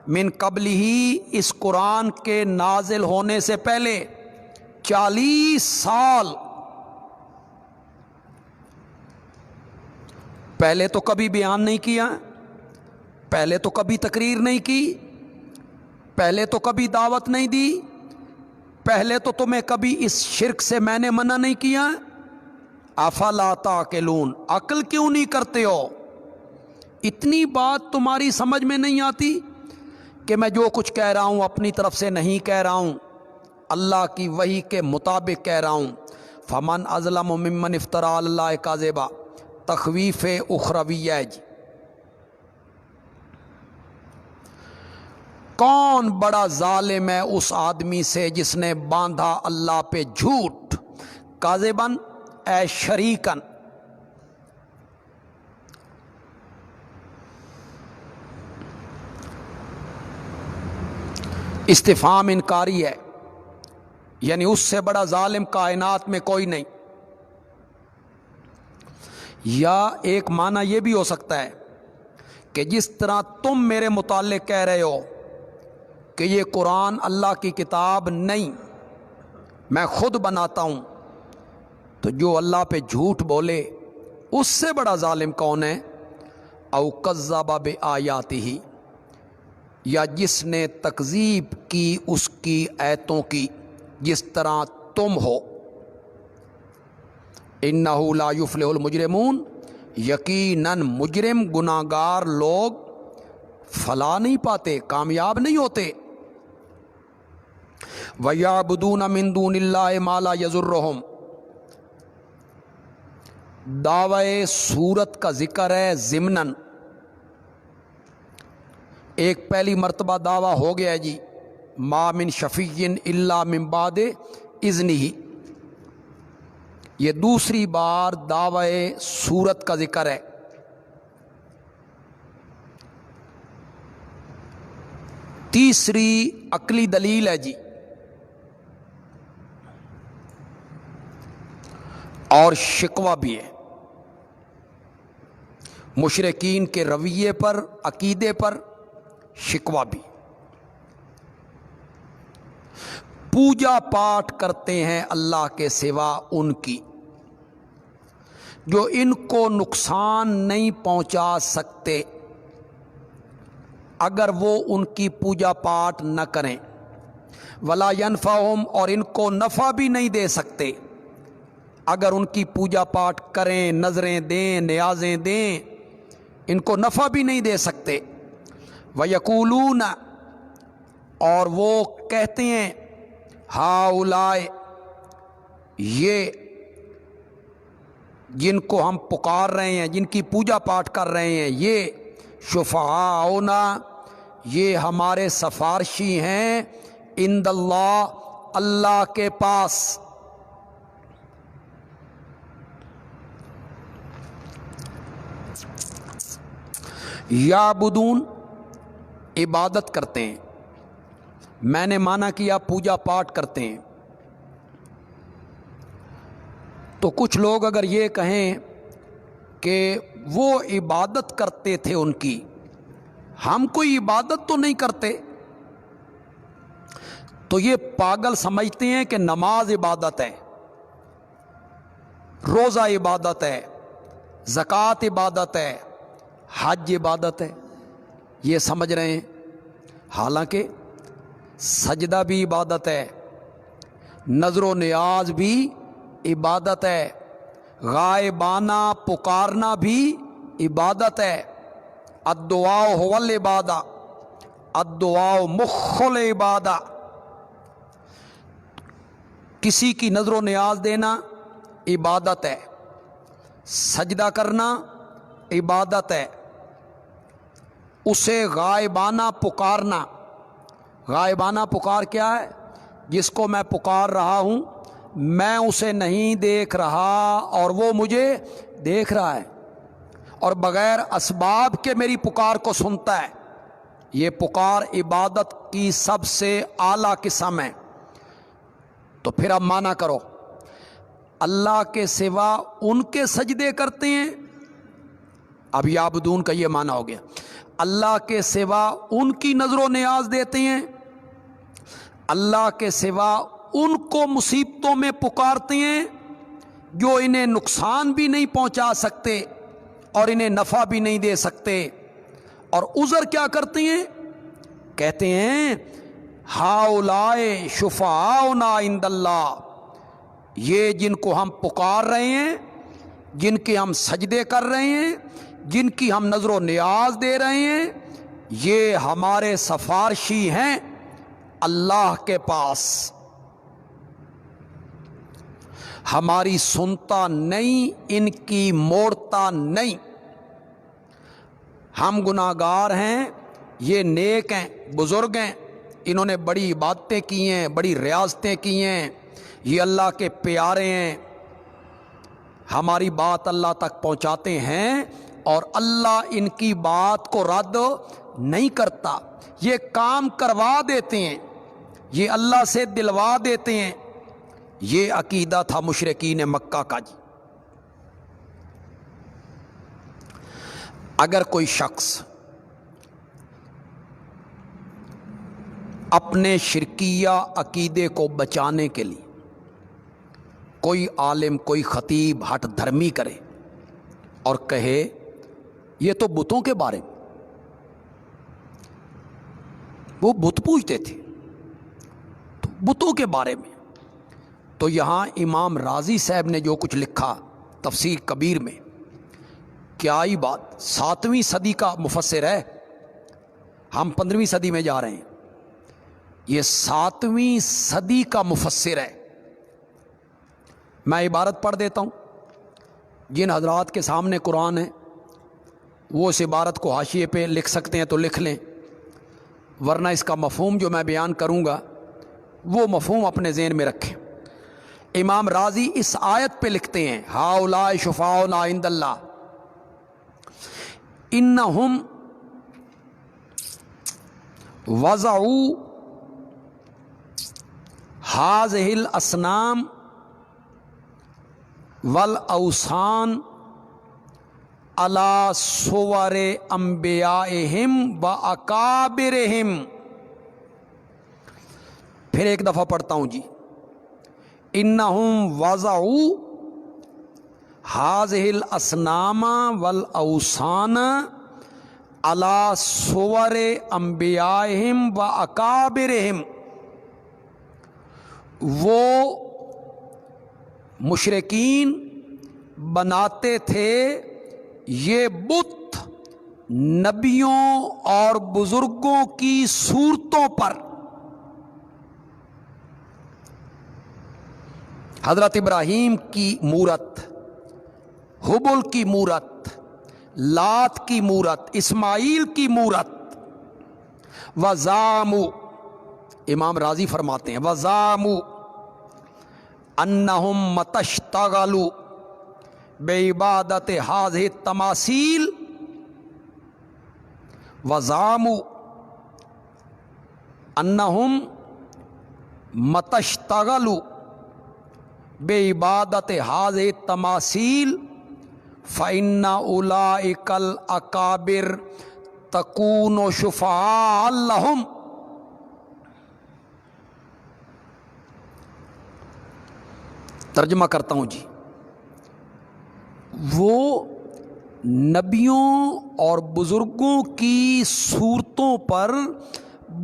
من قبلہ، اس قرآن کے نازل ہونے سے پہلے 40 سال۔ پہلے تو کبھی بیان نہیں کیا، پہلے تو کبھی تقریر نہیں کی، پہلے تو کبھی دعوت نہیں دی، پہلے تو تمہیں کبھی اس شرک سے میں نے منع نہیں کیا۔ افلا تعقلون، عقل کیوں نہیں کرتے ہو؟ اتنی بات تمہاری سمجھ میں نہیں آتی کہ میں جو کچھ کہہ رہا ہوں اپنی طرف سے نہیں کہہ رہا ہوں، اللہ کی وحی کے مطابق کہہ رہا ہوں۔ فمن اظلم ممن افترى علی اللہ کاذبا، تخویف اخرویہ جی۔ کون بڑا ظالم ہے اس آدمی سے جس نے باندھا اللہ پہ جھوٹ، کاذبن اے شریکن، استفہام انکاری ہے، یعنی اس سے بڑا ظالم کائنات میں کوئی نہیں۔ یا ایک معنی یہ بھی ہو سکتا ہے کہ جس طرح تم میرے متعلق کہہ رہے ہو کہ یہ قرآن اللہ کی کتاب نہیں، میں خود بناتا ہوں، تو جو اللہ پہ جھوٹ بولے اس سے بڑا ظالم کون ہے؟ او کذب بآیاتہ، یا جس نے تکذیب کی اس کی آیتوں کی، جس طرح تم ہو۔ انہ لا یفلح المجرمون، یقیناً مجرم گناہگار لوگ فلاح نہیں پاتے، کامیاب نہیں ہوتے۔ وَيَعْبُدُونَ مِن دُونِ اللَّهِ مَا لَا يَضُرُّهُمْ، دعوی صورت کا ذکر ہے ضمناً۔ ایک پہلی مرتبہ دعویٰ ہو گیا جی، ما من شفیع الا من بعد اذنہ، یہ دوسری بار دعوی صورت کا ذکر ہے۔ تیسری عقلی دلیل ہے جی، اور شکوہ بھی ہے مشرکین کے رویے پر، عقیدے پر شکوہ بھی۔ پوجا پاٹ کرتے ہیں اللہ کے سوا ان کی جو ان کو نقصان نہیں پہنچا سکتے اگر وہ ان کی پوجا پاٹ نہ کریں، ولا ینفعہم، اور ان کو نفع بھی نہیں دے سکتے اگر ان کی پوجا پاٹ کریں، نظریں دیں، نیازیں دیں، ان کو نفع بھی نہیں دے سکتے۔ وَيَقُولُونَ، اور وہ کہتے ہیں، ہؤلاء، یہ جن کو ہم پکار رہے ہیں، جن کی پوجا پاٹ کر رہے ہیں، یہ شفعاؤنا، یہ ہمارے سفارشی ہیں، عند اللہ، اللہ کے پاس۔ یعبدون، عبادت کرتے ہیں، میں نے مانا کیا پوجا پاٹ کرتے ہیں۔ تو کچھ لوگ اگر یہ کہیں کہ وہ عبادت کرتے تھے ان کی، ہم کوئی عبادت تو نہیں کرتے، تو یہ پاگل سمجھتے ہیں کہ نماز عبادت ہے، روزہ عبادت ہے، زکوٰۃ عبادت ہے، حج عبادت ہے، یہ سمجھ رہے ہیں۔ حالانکہ سجدہ بھی عبادت ہے، نظر و نیاز بھی عبادت ہے، غائبانہ پکارنا بھی عبادت ہے۔ الدعاء هو العبادہ، الدعاء مخ العبادہ، کسی کی نظر و نیاز دینا عبادت ہے، سجدہ کرنا عبادت ہے، اسے غائبانہ پکارنا۔ غائبانہ پکار کیا ہے؟ جس کو میں پکار رہا ہوں میں اسے نہیں دیکھ رہا اور وہ مجھے دیکھ رہا ہے، اور بغیر اسباب کے میری پکار کو سنتا ہے۔ یہ پکار عبادت کی سب سے اعلیٰ قسم ہے۔ تو پھر اب مانا کرو، اللہ کے سوا ان کے سجدے کرتے ہیں، اب یعبدون کا یہ معنی ہو گیا، اللہ کے سوا ان کی نظر و نیاز دیتے ہیں، اللہ کے سوا ان کو مصیبتوں میں پکارتے ہیں جو انہیں نقصان بھی نہیں پہنچا سکتے اور انہیں نفع بھی نہیں دے سکتے، اور عذر کیا کرتے ہیں؟ کہتے ہیں ہؤلاء شفعاؤنا عند اللہ، یہ جن کو ہم پکار رہے ہیں، جن کے ہم سجدے کر رہے ہیں، جن کی ہم نظر و نیاز دے رہے ہیں، یہ ہمارے سفارشی ہیں اللہ کے پاس، ہماری سنتا نہیں، ان کی موڑتا نہیں۔ ہم گناہگار ہیں، یہ نیک ہیں، بزرگ ہیں، انہوں نے بڑی عبادتیں کی ہیں، بڑی ریاضتیں کی ہیں، یہ اللہ کے پیارے ہیں، ہماری بات اللہ تک پہنچاتے ہیں، اور اللہ ان کی بات کو رد نہیں کرتا، یہ کام کروا دیتے ہیں، یہ اللہ سے دلوا دیتے ہیں۔ یہ عقیدہ تھا مشرکین مکہ کا جی۔ اگر کوئی شخص اپنے شرکیہ عقیدے کو بچانے کے لیے کوئی عالم، کوئی خطیب ہٹ دھرمی کرے اور کہے یہ تو بتوں کے بارے میں، وہ بت پوجتے تھے، تو بتوں کے بارے میں، تو یہاں امام رازی صاحب نے جو کچھ لکھا تفسیر کبیر میں، کیا ہی بات، 7ویں صدی کا مفسر ہے، ہم 15ویں صدی میں جا رہے ہیں۔ یہ 7ویں صدی کا مفسر ہے. میں عبارت پڑھ دیتا ہوں. جن حضرات کے سامنے قرآن ہے وہ اس عبارت کو حاشیے پہ لکھ سکتے ہیں تو لکھ لیں، ورنہ اس کا مفہوم جو میں بیان کروں گا وہ مفہوم اپنے ذہن میں رکھیں. امام رازی اس آیت پہ لکھتے ہیں ہؤلاء شفاعنا عند اللہ انہم وضعوا هذه الاصنام والاوثان على صور انبیائہم واکابرہم. پھر ایک دفعہ پڑھتا ہوں جی. انہم وضعوا هذه الاصنام والاوثان على صور انبیائہم واکابرہم. وہ مشرکین بناتے تھے یہ بت نبیوں اور بزرگوں کی صورتوں پر. حضرت ابراہیم کی مورت، حبل کی مورت، لات کی مورت، اسماعیل کی مورت. وزامو، امام راضی فرماتے ہیں وزامو انہم متشتغلوا بعبادت هذه التماثیل. وزامو انہم متشتغلوا بعبادت هذه التماثیل فإن أولئك الأكابر تكون شفعاء لهم. ترجمہ کرتا ہوں جی. وہ نبیوں اور بزرگوں کی صورتوں پر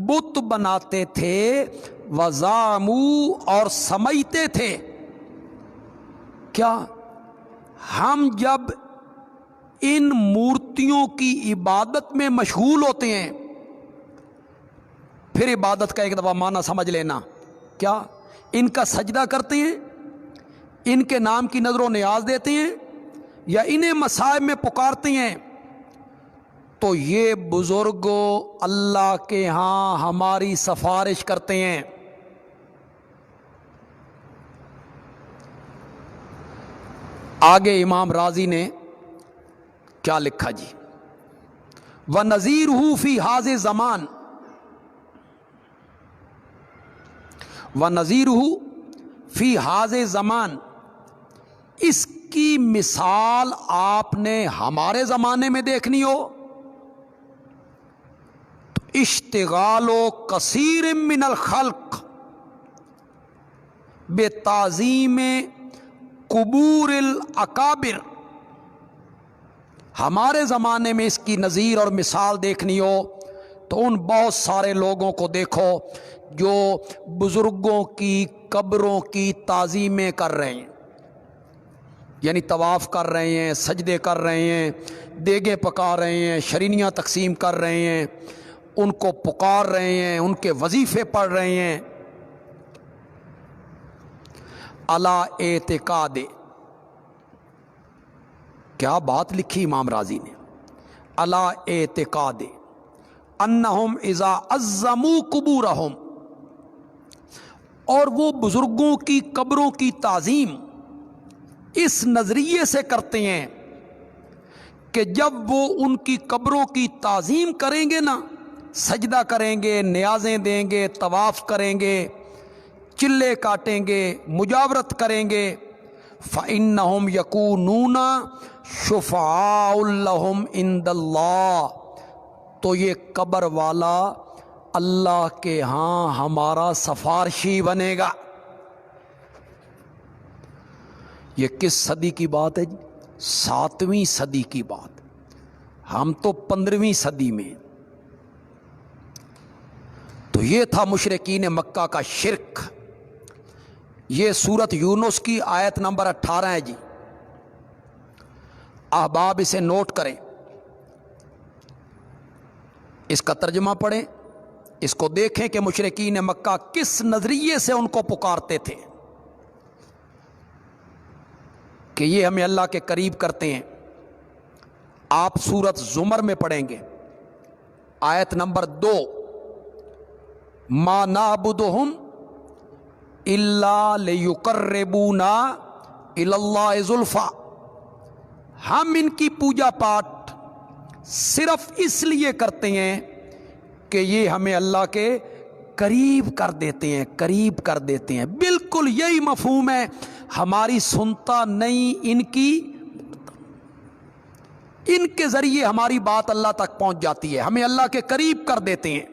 بت بناتے تھے. وزعموا، اور سمجھتے تھے کیا ہم جب ان مورتیوں کی عبادت میں مشغول ہوتے ہیں. پھر عبادت کا ایک دفعہ معنی سمجھ لینا، کیا ان کا سجدہ کرتے ہیں، ان کے نام کی نظر و نیاز دیتے ہیں، یا انہیں مصائب میں پکارتے ہیں، تو یہ بزرگ اللہ کے ہاں ہماری سفارش کرتے ہیں. آگے امام رازی نے کیا لکھا جی. وَنَظِيرُهُ فِي هَذَا الزَّمَانِ، وَنَظِيرُهُ فِي هَذَا الزَّمَانِ، اس کی مثال آپ نے ہمارے زمانے میں دیکھنی ہو تو اشتغال کثیر من الخلق بتعظیم قبور الاکابر. ہمارے زمانے میں اس کی نظیر اور مثال دیکھنی ہو تو ان بہت سارے لوگوں کو دیکھو جو بزرگوں کی قبروں کی تعظیمیں کر رہے ہیں، یعنی طواف کر رہے ہیں، سجدے کر رہے ہیں، دیگیں پکا رہے ہیں، شرینیاں تقسیم کر رہے ہیں، ان کو پکار رہے ہیں، ان کے وظیفے پڑھ رہے ہیں. علی اعتقاد، کیا بات لکھی امام راضی نے. علی اعتقاد انہم اذا عظموا قبورہم، اور وہ بزرگوں کی قبروں کی تعظیم اس نظریے سے کرتے ہیں کہ جب وہ ان کی قبروں کی تعظیم کریں گے نا، سجدہ کریں گے، نیازیں دیں گے، طواف کریں گے، چلے کاٹیں گے، مجاورت کریں گے، فَإِنَّهُمْ يَكُونُونَ شُفَعَاءَ لَهُمْ عِندَ اللَّهِ، تو یہ قبر والا اللہ کے ہاں ہمارا سفارشی بنے گا. یہ کس صدی کی بات ہے جی؟ 7ویں صدی کی بات. ہم تو 15ویں صدی میں. تو یہ تھا مشرکین مکہ کا شرک. یہ سورت یونس کی آیت نمبر 18 ہے جی. احباب اسے نوٹ کریں، اس کا ترجمہ پڑھیں. اس کو دیکھیں کہ مشرکین مکہ کس نظریے سے ان کو پکارتے تھے کہ یہ ہمیں اللہ کے قریب کرتے ہیں. آپ سورت زمر میں پڑھیں گے آیت نمبر 2، ما نعبدہم الا لیقربونا الی اللہ زلفیٰ، ہم ان کی پوجا پاٹ صرف اس لیے کرتے ہیں کہ یہ ہمیں اللہ کے قریب کر دیتے ہیں، قریب کر دیتے ہیں. بالکل یہی مفہوم ہے، ہماری سنتا نہیں، ان کے ذریعے ہماری بات اللہ تک پہنچ جاتی ہے، ہمیں اللہ کے قریب کر دیتے ہیں.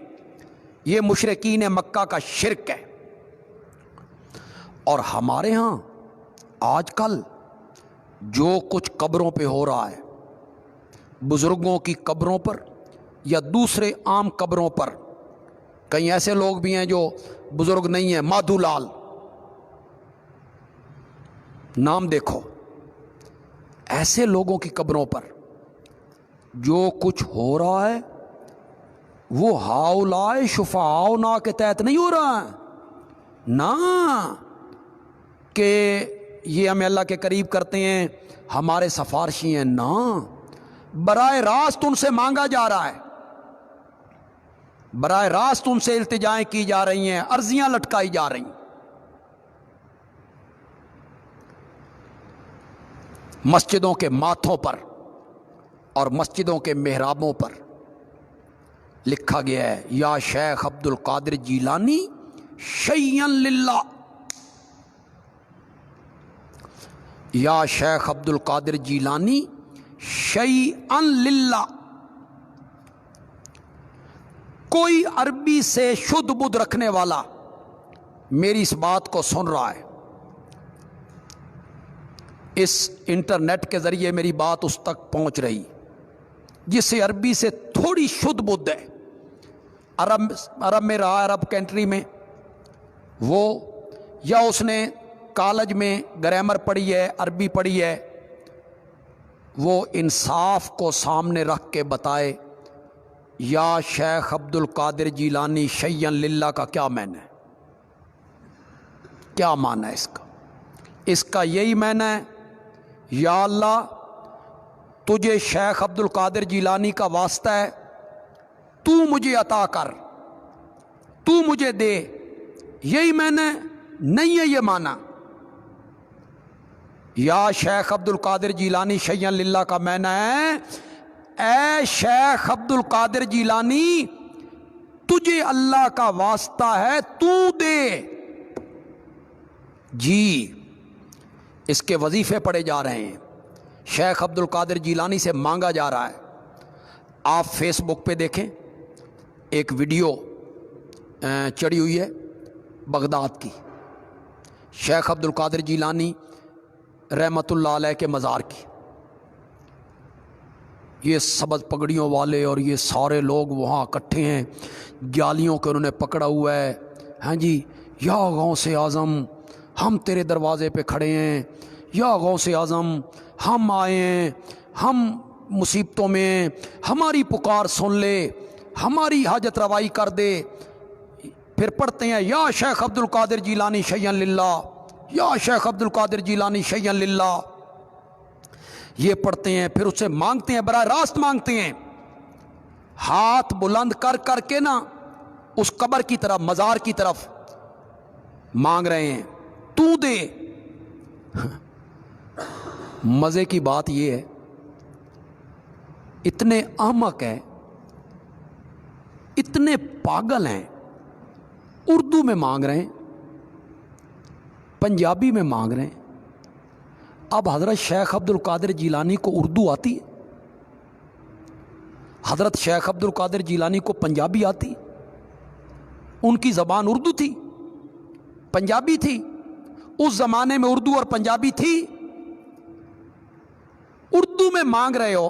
یہ مشرکین مکہ کا شرک ہے. اور ہمارے ہاں آج کل جو کچھ قبروں پہ ہو رہا ہے، بزرگوں کی قبروں پر یا دوسرے عام قبروں پر، کئی ایسے لوگ بھی ہیں جو بزرگ نہیں ہیں، مادھو لال نام دیکھو، ایسے لوگوں کی قبروں پر جو کچھ ہو رہا ہے وہ ہاؤلائے شفعاؤنا کے تحت نہیں ہو رہا ہے، نہ کہ یہ ہمیں اللہ کے قریب کرتے ہیں، ہمارے سفارشی ہیں، نہ، براہ راست ان سے مانگا جا رہا ہے، براہ راست ان سے التجائیں کی جا رہی ہیں، عرضیاں لٹکائی جا رہی ہیں. مسجدوں کے ماتھوں پر اور مسجدوں کے محرابوں پر لکھا گیا ہے یا شیخ عبد القادر جیلانی شیئا للہ، یا شیخ عبد القادر جیلانی شیئا للہ. کوئی عربی سے شدھ بدھ رکھنے والا میری اس بات کو سن رہا ہے، اس انٹرنیٹ کے ذریعے میری بات اس تک پہنچ رہی، جس سے عربی سے تھوڑی شدھ بدھ ہے، عرب میں رہا، عرب کنٹری میں، وہ یا اس نے کالج میں گرامر پڑھی ہے، عربی پڑھی ہے، وہ انصاف کو سامنے رکھ کے بتائے یا شیخ عبد القادر جیلانی شیئا للہ کا کیا معنی ہے، کیا معنی ہے اس کا؟ اس کا یہی معنی ہے یا اللہ تجھے شیخ عبد القادر جیلانی کا واسطہ ہے، تو مجھے عطا کر، تو مجھے دے، یہی معنی نہیں ہے. یہ معنی یا شیخ عبد القادر جیلانی شیئا للہ کا معنی ہے اے شیخ عبد القادر جیلانی تجھے اللہ کا واسطہ ہے، تو دے. جی اس کے وظیفے پڑھے جا رہے ہیں، شیخ عبد القادر جیلانی سے مانگا جا رہا ہے. آپ فیس بک پہ دیکھیں، ایک ویڈیو چڑھی ہوئی ہے بغداد کی، شیخ عبد القادر جیلانی رحمت اللہ علیہ کے مزار کی. یہ سبز پگڑیوں والے اور یہ سارے لوگ وہاں اکٹھے ہیں، جالیوں کے انہوں نے پکڑا ہوا ہے. ہاں جی، یا غوث اعظم ہم تیرے دروازے پہ کھڑے ہیں، یا غوث اعظم ہم آئے ہیں، ہم مصیبتوں میں، ہماری پکار سن لے، ہماری حاجت روائی کر دے. پھر پڑھتے ہیں یا شیخ عبد القادر جیلانی شیئا للہ، یا شیخ عبد القادر جیلانی شیئا للہ، یہ پڑھتے ہیں. پھر اس سے مانگتے ہیں، براہ راست مانگتے ہیں، ہاتھ بلند کر کر کے نا اس قبر کی طرف، مزار کی طرف مانگ رہے ہیں، تو دے. مزے کی بات یہ ہے، اتنے احمق ہیں، اتنے پاگل ہیں، اردو میں مانگ رہے ہیں، پنجابی میں مانگ رہے ہیں. اب حضرت شیخ عبد القادر جیلانی کو اردو آتی ہے؟ حضرت شیخ عبد القادر جیلانی کو پنجابی آتی؟ ان کی زبان اردو تھی، پنجابی تھی؟ اس زمانے میں اردو اور پنجابی تھی؟ اردو میں مانگ رہے ہو،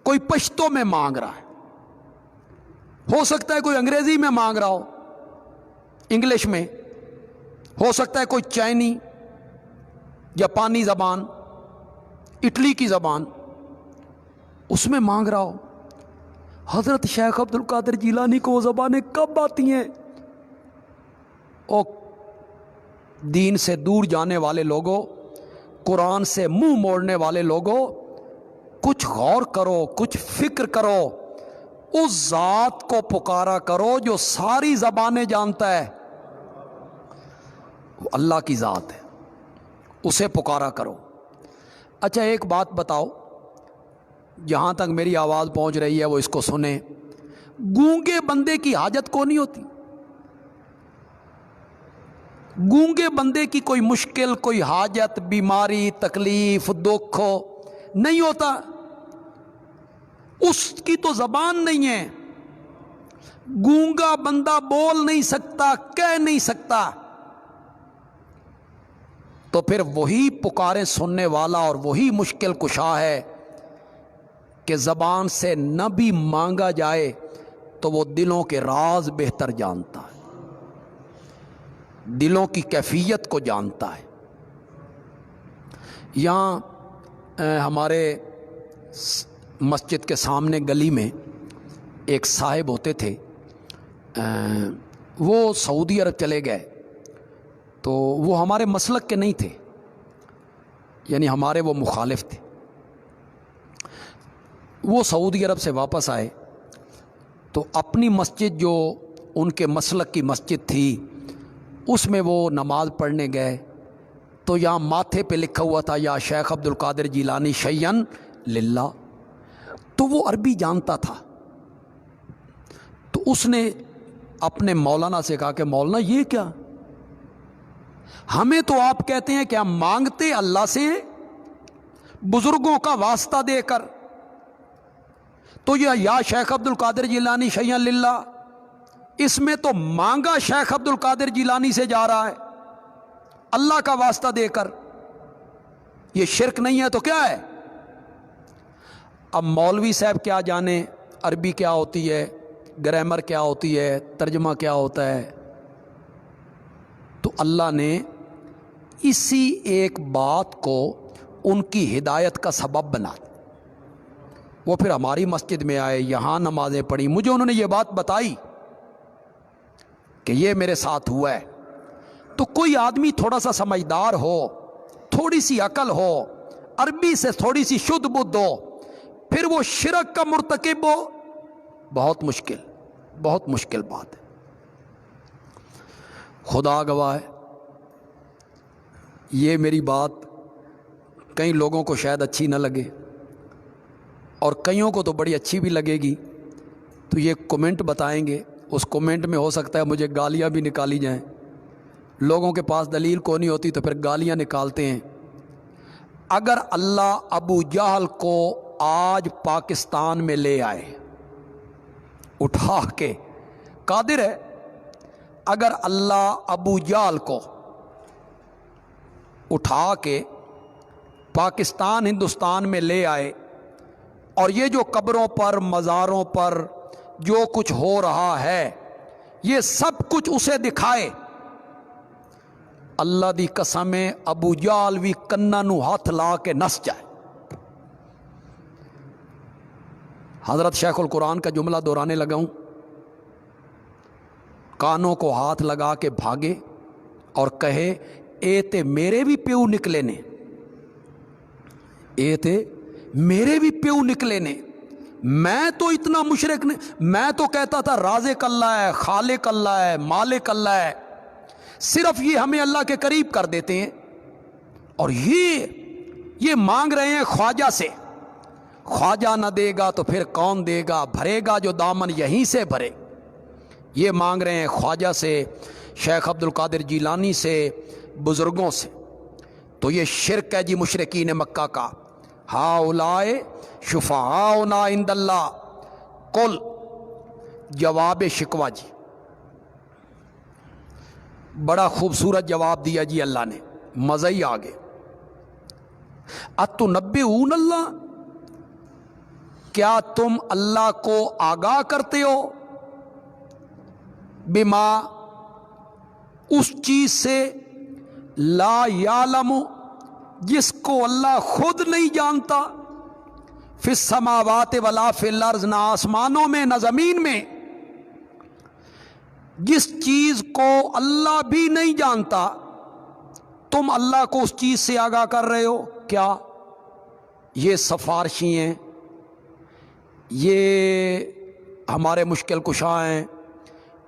کوئی پشتو میں مانگ رہا ہے، ہو سکتا ہے کوئی انگریزی میں مانگ رہا ہو، انگلش میں، ہو سکتا ہے کوئی چائنی، جاپانی زبان، اٹلی کی زبان، اس میں مانگ رہا ہو. حضرت شیخ عبد القادر جیلانی کو وہ زبانیں کب آتی ہیں؟ او دین سے دور جانے والے لوگوں، قرآن سے منہ موڑنے والے لوگوں، کچھ غور کرو، کچھ فکر کرو، اس ذات کو پکارا کرو جو ساری زبانیں جانتا ہے، وہ اللہ کی ذات ہے، اسے پکارا کرو۔ اچھا ایک بات بتاؤ، جہاں تک میری آواز پہنچ رہی ہے وہ اس کو سنیں، گونگے بندے کی حاجت کو نہیں ہوتی؟ گونگے بندے کی کوئی مشکل، کوئی حاجت، بیماری، تکلیف، دکھ ہو نہیں ہوتا؟ اس کی تو زبان نہیں ہے، گونگا بندہ بول نہیں سکتا، کہہ نہیں سکتا، تو پھر وہی پکارے سننے والا اور وہی مشکل کشا ہے کہ زبان سے نہ بھی مانگا جائے تو وہ دلوں کے راز بہتر جانتا ہے، دلوں کی کیفیت کو جانتا ہے۔ یہاں ہمارے مسجد کے سامنے گلی میں ایک صاحب ہوتے تھے، وہ سعودی عرب چلے گئے، تو وہ ہمارے مسلک کے نہیں تھے، یعنی ہمارے وہ مخالف تھے۔ وہ سعودی عرب سے واپس آئے تو اپنی مسجد جو ان کے مسلک کی مسجد تھی اس میں وہ نماز پڑھنے گئے، تو یہاں ماتھے پہ لکھا ہوا تھا یا شیخ عبد القادر جیلانی شیئن للہ، تو وہ عربی جانتا تھا، تو اس نے اپنے مولانا سے کہا کہ مولانا یہ کیا، ہمیں تو آپ کہتے ہیں کہ ہم مانگتے اللہ سے ہیں بزرگوں کا واسطہ دے کر، تو یہ یا شیخ عبد القادر جیلانی شیئن للہ، اس میں تو مانگا شیخ عبد القادر جیلانی سے جا رہا ہے اللہ کا واسطہ دے کر، یہ شرک نہیں ہے تو کیا ہے؟ اب مولوی صاحب کیا جانے عربی کیا ہوتی ہے، گرامر کیا ہوتی ہے، ترجمہ کیا ہوتا ہے، تو اللہ نے اسی ایک بات کو ان کی ہدایت کا سبب بنا دیا۔ وہ پھر ہماری مسجد میں آئے، یہاں نمازیں پڑھی، مجھے انہوں نے یہ بات بتائی کہ یہ میرے ساتھ ہوا ہے۔ تو کوئی آدمی تھوڑا سا سمجھدار ہو، تھوڑی سی عقل ہو، عربی سے تھوڑی سی شدھ بدھ ہو، پھر وہ شرک کا مرتکب ہو، بہت مشکل بات ہے۔ خدا گواہ ہے، یہ میری بات کئی لوگوں کو شاید اچھی نہ لگے اور کئیوں کو تو بڑی اچھی بھی لگے گی، تو یہ کومنٹ بتائیں گے، اس کومنٹ میں ہو سکتا ہے مجھے گالیاں بھی نکالی جائیں، لوگوں کے پاس دلیل کو نہیں ہوتی تو پھر گالیاں نکالتے ہیں۔ اگر اللہ ابو جہل کو آج پاکستان میں لے آئے اٹھا کے، قادر ہے، اگر اللہ ابو جہل کو اٹھا کے پاکستان ہندوستان میں لے آئے اور یہ جو قبروں پر مزاروں پر جو کچھ ہو رہا ہے یہ سب کچھ اسے دکھائے، اللہ دی قسم ہے ابو جہل بھی کناں نو ہاتھ لا کے نس جائے۔ حضرت شیخ القرآن کا جملہ دہرانے لگا ہوں، کانوں کو ہاتھ لگا کے بھاگے اور کہے اے تے میرے بھی پیو نکلے نے، اے تے میرے بھی پیو نکلے نے، میں تو اتنا مشرک نہیں، میں تو کہتا تھا رازق اللہ ہے، خالق اللہ ہے، مالک اللہ ہے، صرف یہ ہمیں اللہ کے قریب کر دیتے ہیں، اور یہ مانگ رہے ہیں خواجہ سے، خواجہ نہ دے گا تو پھر کون دے گا، بھرے گا جو دامن یہیں سے بھرے، یہ مانگ رہے ہیں خواجہ سے، شیخ عبد القادر جیلانی سے، بزرگوں سے، تو یہ شرک ہے جی مشرکین مکہ کا۔ ہاؤلائے شفعاؤنا عند اللہ، قل، جواب شکوہ جی، بڑا خوبصورت جواب دیا جی اللہ نے، مزہ ہی آگے۔ اتنبئون اللہ، کیا تم اللہ کو آگاہ کرتے ہو، بما، اس چیز سے، لا یعلم، جس کو اللہ خود نہیں جانتا، فی السماوات ولا فی الارض، نہ آسمانوں میں نہ زمین میں، جس چیز کو اللہ بھی نہیں جانتا تم اللہ کو اس چیز سے آگاہ کر رہے ہو. کیا؟ یہ سفارشی ہیں، یہ ہمارے مشکل کشا ہیں،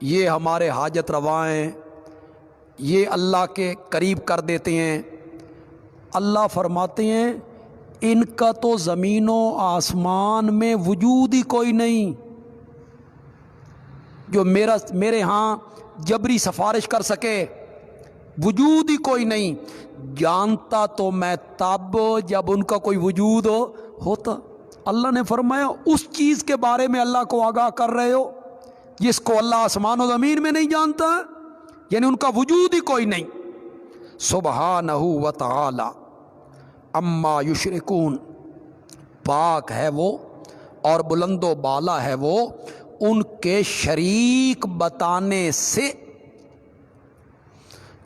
یہ ہمارے حاجت روا ہیں، یہ اللہ کے قریب کر دیتے ہیں. اللہ فرماتے ہیں ان کا تو زمین و آسمان میں وجود ہی کوئی نہیں جو میرے ہاں جبری سفارش کر سکے، وجود ہی کوئی نہیں. جانتا تو میں تب جب ان کا کوئی وجود ہوتا. اللہ نے فرمایا اس چیز کے بارے میں اللہ کو آگاہ کر رہے ہو جس کو اللہ آسمان و زمین میں نہیں جانتا، یعنی ان کا وجود ہی کوئی نہیں. سبحانہ و تعالی اما یشرکون، پاک ہے وہ اور بلند و بالا ہے وہ ان کے شریک بتانے سے.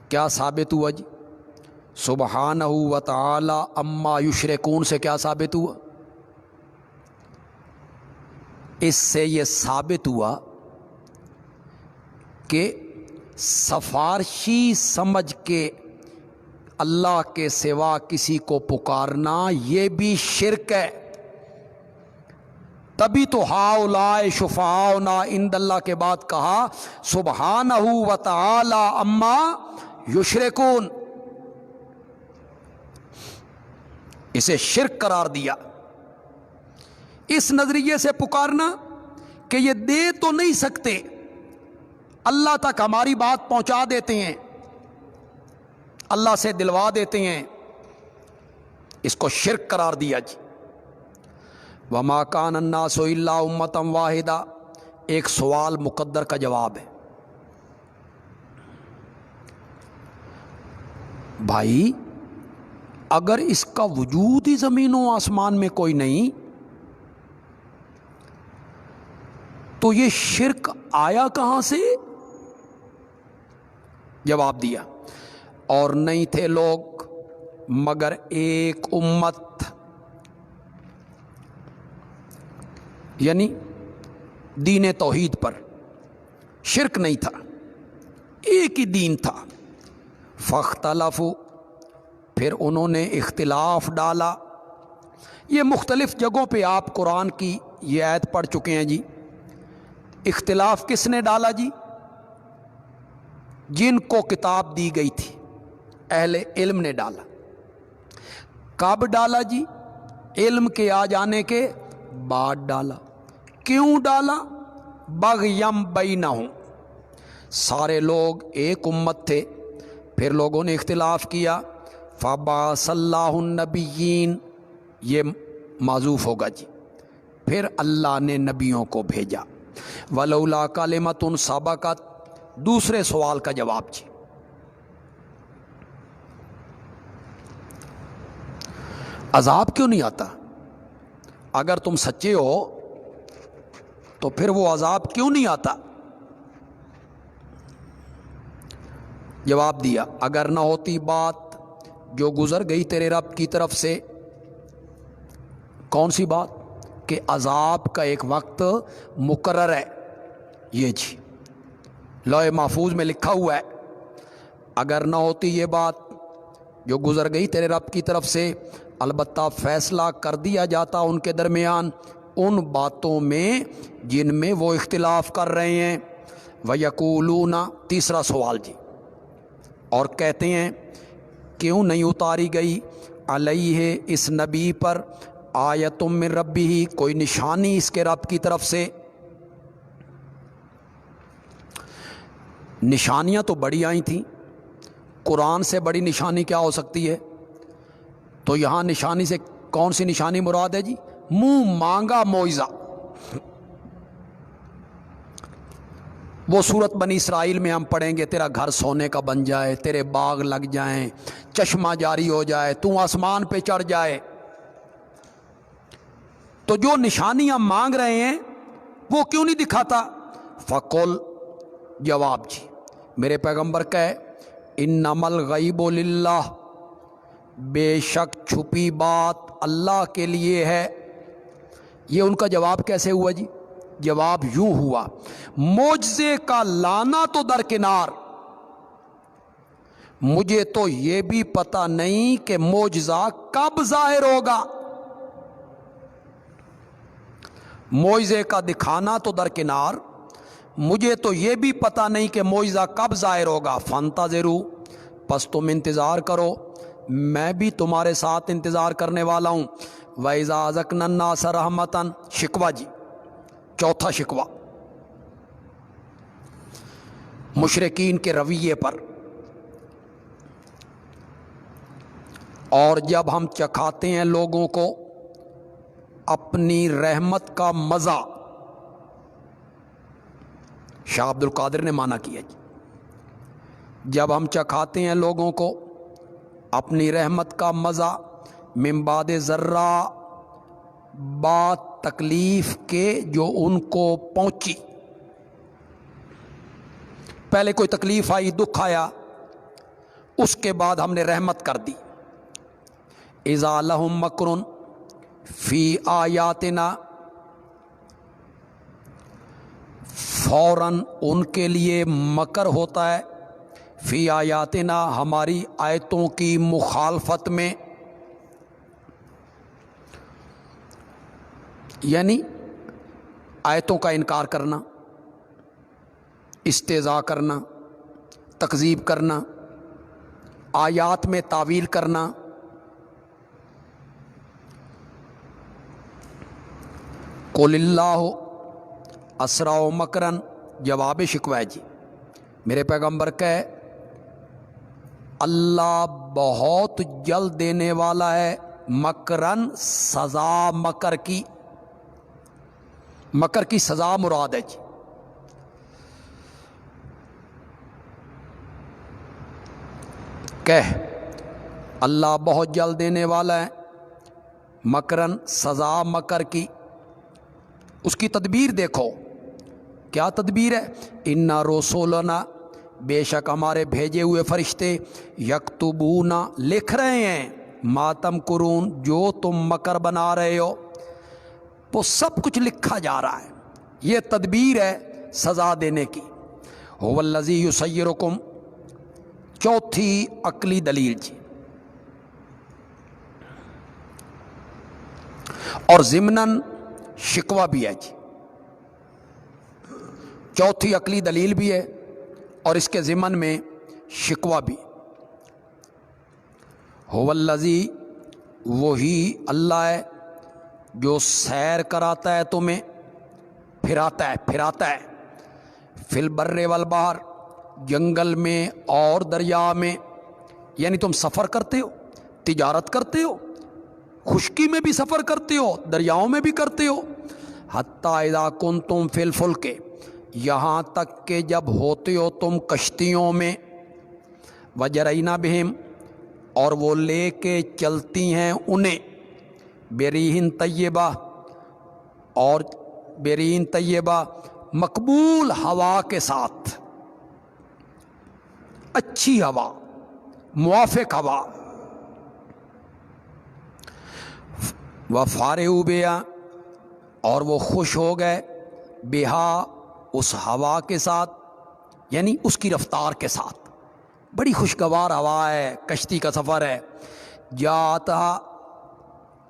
کیا ثابت ہوا جی؟ سبحانہ و تعالی اما یشرکون سے کیا ثابت ہوا؟ اس سے یہ ثابت ہوا کہ سفارشی سمجھ کے اللہ کے سوا کسی کو پکارنا یہ بھی شرک ہے. تبھی تو ہؤلاء شفعاؤنا عند اللہ کے بعد کہا سبحانہ و تعالی اما یشرکون، اسے شرک قرار دیا. اس نظریے سے پکارنا کہ یہ دے تو نہیں سکتے، اللہ تک ہماری بات پہنچا دیتے ہیں، اللہ سے دلوا دیتے ہیں، اس کو شرک قرار دیا جی. وما کان الناس الا امۃ واحدہ، ایک سوال مقدر کا جواب ہے. بھائی اگر اس کا وجود ہی زمین و آسمان میں کوئی نہیں تو یہ شرک آیا کہاں سے؟ جواب دیا اور نہیں تھے لوگ مگر ایک امت، یعنی دین توحید پر شرک نہیں تھا، ایک ہی دین تھا. فاختلفوا، پھر انہوں نے اختلاف ڈالا. یہ مختلف جگہوں پہ آپ قرآن کی یہ آیت پڑھ چکے ہیں جی. اختلاف کس نے ڈالا جی؟ جن کو کتاب دی گئی تھی، اہل علم نے ڈالا. کب ڈالا جی؟ علم کے آ جانے کے بعد ڈالا. کیوں ڈالا؟ بغیم بینہم، سارے لوگ ایک امت تھے، پھر لوگوں نے اختلاف کیا. فبعث اللہ النبیین، یہ معذوف ہوگا جی، پھر اللہ نے نبیوں کو بھیجا. ولولا کلمۃ سبقت، دوسرے سوال کا جواب جی. عذاب کیوں نہیں آتا؟ اگر تم سچے ہو تو پھر وہ عذاب کیوں نہیں آتا؟ جواب دیا اگر نہ ہوتی بات جو گزر گئی تیرے رب کی طرف سے. کون سی بات؟ کہ عذاب کا ایک وقت مقرر ہے. یہ جی لوح محفوظ میں لکھا ہوا ہے. اگر نہ ہوتی یہ بات جو گزر گئی تیرے رب کی طرف سے، البتہ فیصلہ کر دیا جاتا ان کے درمیان ان باتوں میں جن میں وہ اختلاف کر رہے ہیں. وَيَقُولُونَ، تیسرا سوال جی، اور کہتے ہیں کیوں نہیں اتاری گئی علیہ، اس نبی پر، آیۃ من ربہ، کوئی نشانی اس کے رب کی طرف سے. نشانیاں تو بڑی آئی تھیں، قرآن سے بڑی نشانی کیا ہو سکتی ہے؟ تو یہاں نشانی سے کون سی نشانی مراد ہے جی؟ منہ مانگا معجزہ. وہ صورت بنی اسرائیل میں ہم پڑھیں گے تیرا گھر سونے کا بن جائے، تیرے باغ لگ جائیں، چشمہ جاری ہو جائے، تو آسمان پہ چڑھ جائے. تو جو نشانیاں مانگ رہے ہیں وہ کیوں نہیں دکھاتا؟ فقل، جواب جی میرے پیغمبر کا ہے انما الغیب للہ، بے شک چھپی بات اللہ کے لیے ہے. یہ ان کا جواب کیسے ہوا جی؟ جواب یوں ہوا، معجزے کا لانا تو درکنار، مجھے تو یہ بھی پتہ نہیں کہ معجزہ کب ظاہر ہوگا۔ معجزے کا دکھانا تو درکنار، مجھے تو یہ بھی پتہ نہیں کہ معجزہ کب ظاہر ہوگا۔ فانتظروا، پس تم انتظار کرو، میں بھی تمہارے ساتھ انتظار کرنے والا ہوں۔ وَإِذَا أَذَقْنَا النَّاسَ رَحْمَةً، شکوہ جی، چوتھا شکوہ مشرکین کے رویے پر، اور جب ہم چکھاتے ہیں لوگوں کو اپنی رحمت کا مزہ، شاہ عبد القادر نے مانا کیا جی، جب ہم چکھاتے ہیں لوگوں کو اپنی رحمت کا مزہ، من بعد ذرہ، بعد تکلیف کے جو ان کو پہنچی، پہلے کوئی تکلیف آئی، دکھ آیا، اس کے بعد ہم نے رحمت کر دی۔ اذا لہم مکر فی آیاتنا، فوراً ان کے لیے مکر ہوتا ہے، فی آیاتنا، ہماری آیتوں کی مخالفت میں، یعنی آیتوں کا انکار کرنا، استہزاء کرنا، تکذیب کرنا، آیات میں تعویل کرنا۔ قل اللہ اسرع مکرن، جواب شکوہ ہے جی، میرے پیغمبر کہے اللہ بہت جلد دینے والا ہے، مکرن سزا، مکر کی، مکر کی سزا مراد ہے جی۔ کہہ اللہ بہت جلد دینے والا ہے، مکرن سزا مکر کی، اس کی تدبیر دیکھو، کیا تدبیر ہے؟ انا رسولنا، بے شک ہمارے بھیجے ہوئے فرشتے، یکتبون، لکھ رہے ہیں، ما تمکرون، جو تم مکر بنا رہے ہو، وہ سب کچھ لکھا جا رہا ہے۔ یہ تدبیر ہے سزا دینے کی۔ هو الذی یسیرکم، چوتھی عقلی دلیل جی، اور ضمناً شکوہ بھی ہے جی، چوتھی عقلی دلیل بھی ہے اور اس کے ضمن میں شکوہ بھی۔ هو الذی، وہی اللہ ہے جو سیر کراتا ہے تمہیں، پھراتا ہے، فی البر والبحر، جنگل میں اور دریا میں، یعنی تم سفر کرتے ہو، تجارت کرتے ہو، خشکی میں بھی سفر کرتے ہو، دریاؤں میں بھی کرتے ہو، حتی اذا کنتم فی الفلک، یہاں تک کہ جب ہوتے ہو تم کشتیوں میں، وجرینا بہم، اور وہ لے کے چلتی ہیں انہیں، بریحٍ طیبہ، اور بریحٍ طیبہ، مقبول ہوا کے ساتھ، اچھی ہوا، موافق ہوا، وفارحوا بہا، اور وہ خوش ہو گئے، بہا، اس ہوا کے ساتھ، یعنی اس کی رفتار کے ساتھ، بڑی خوشگوار ہوا ہے، کشتی کا سفر ہے، جاتا،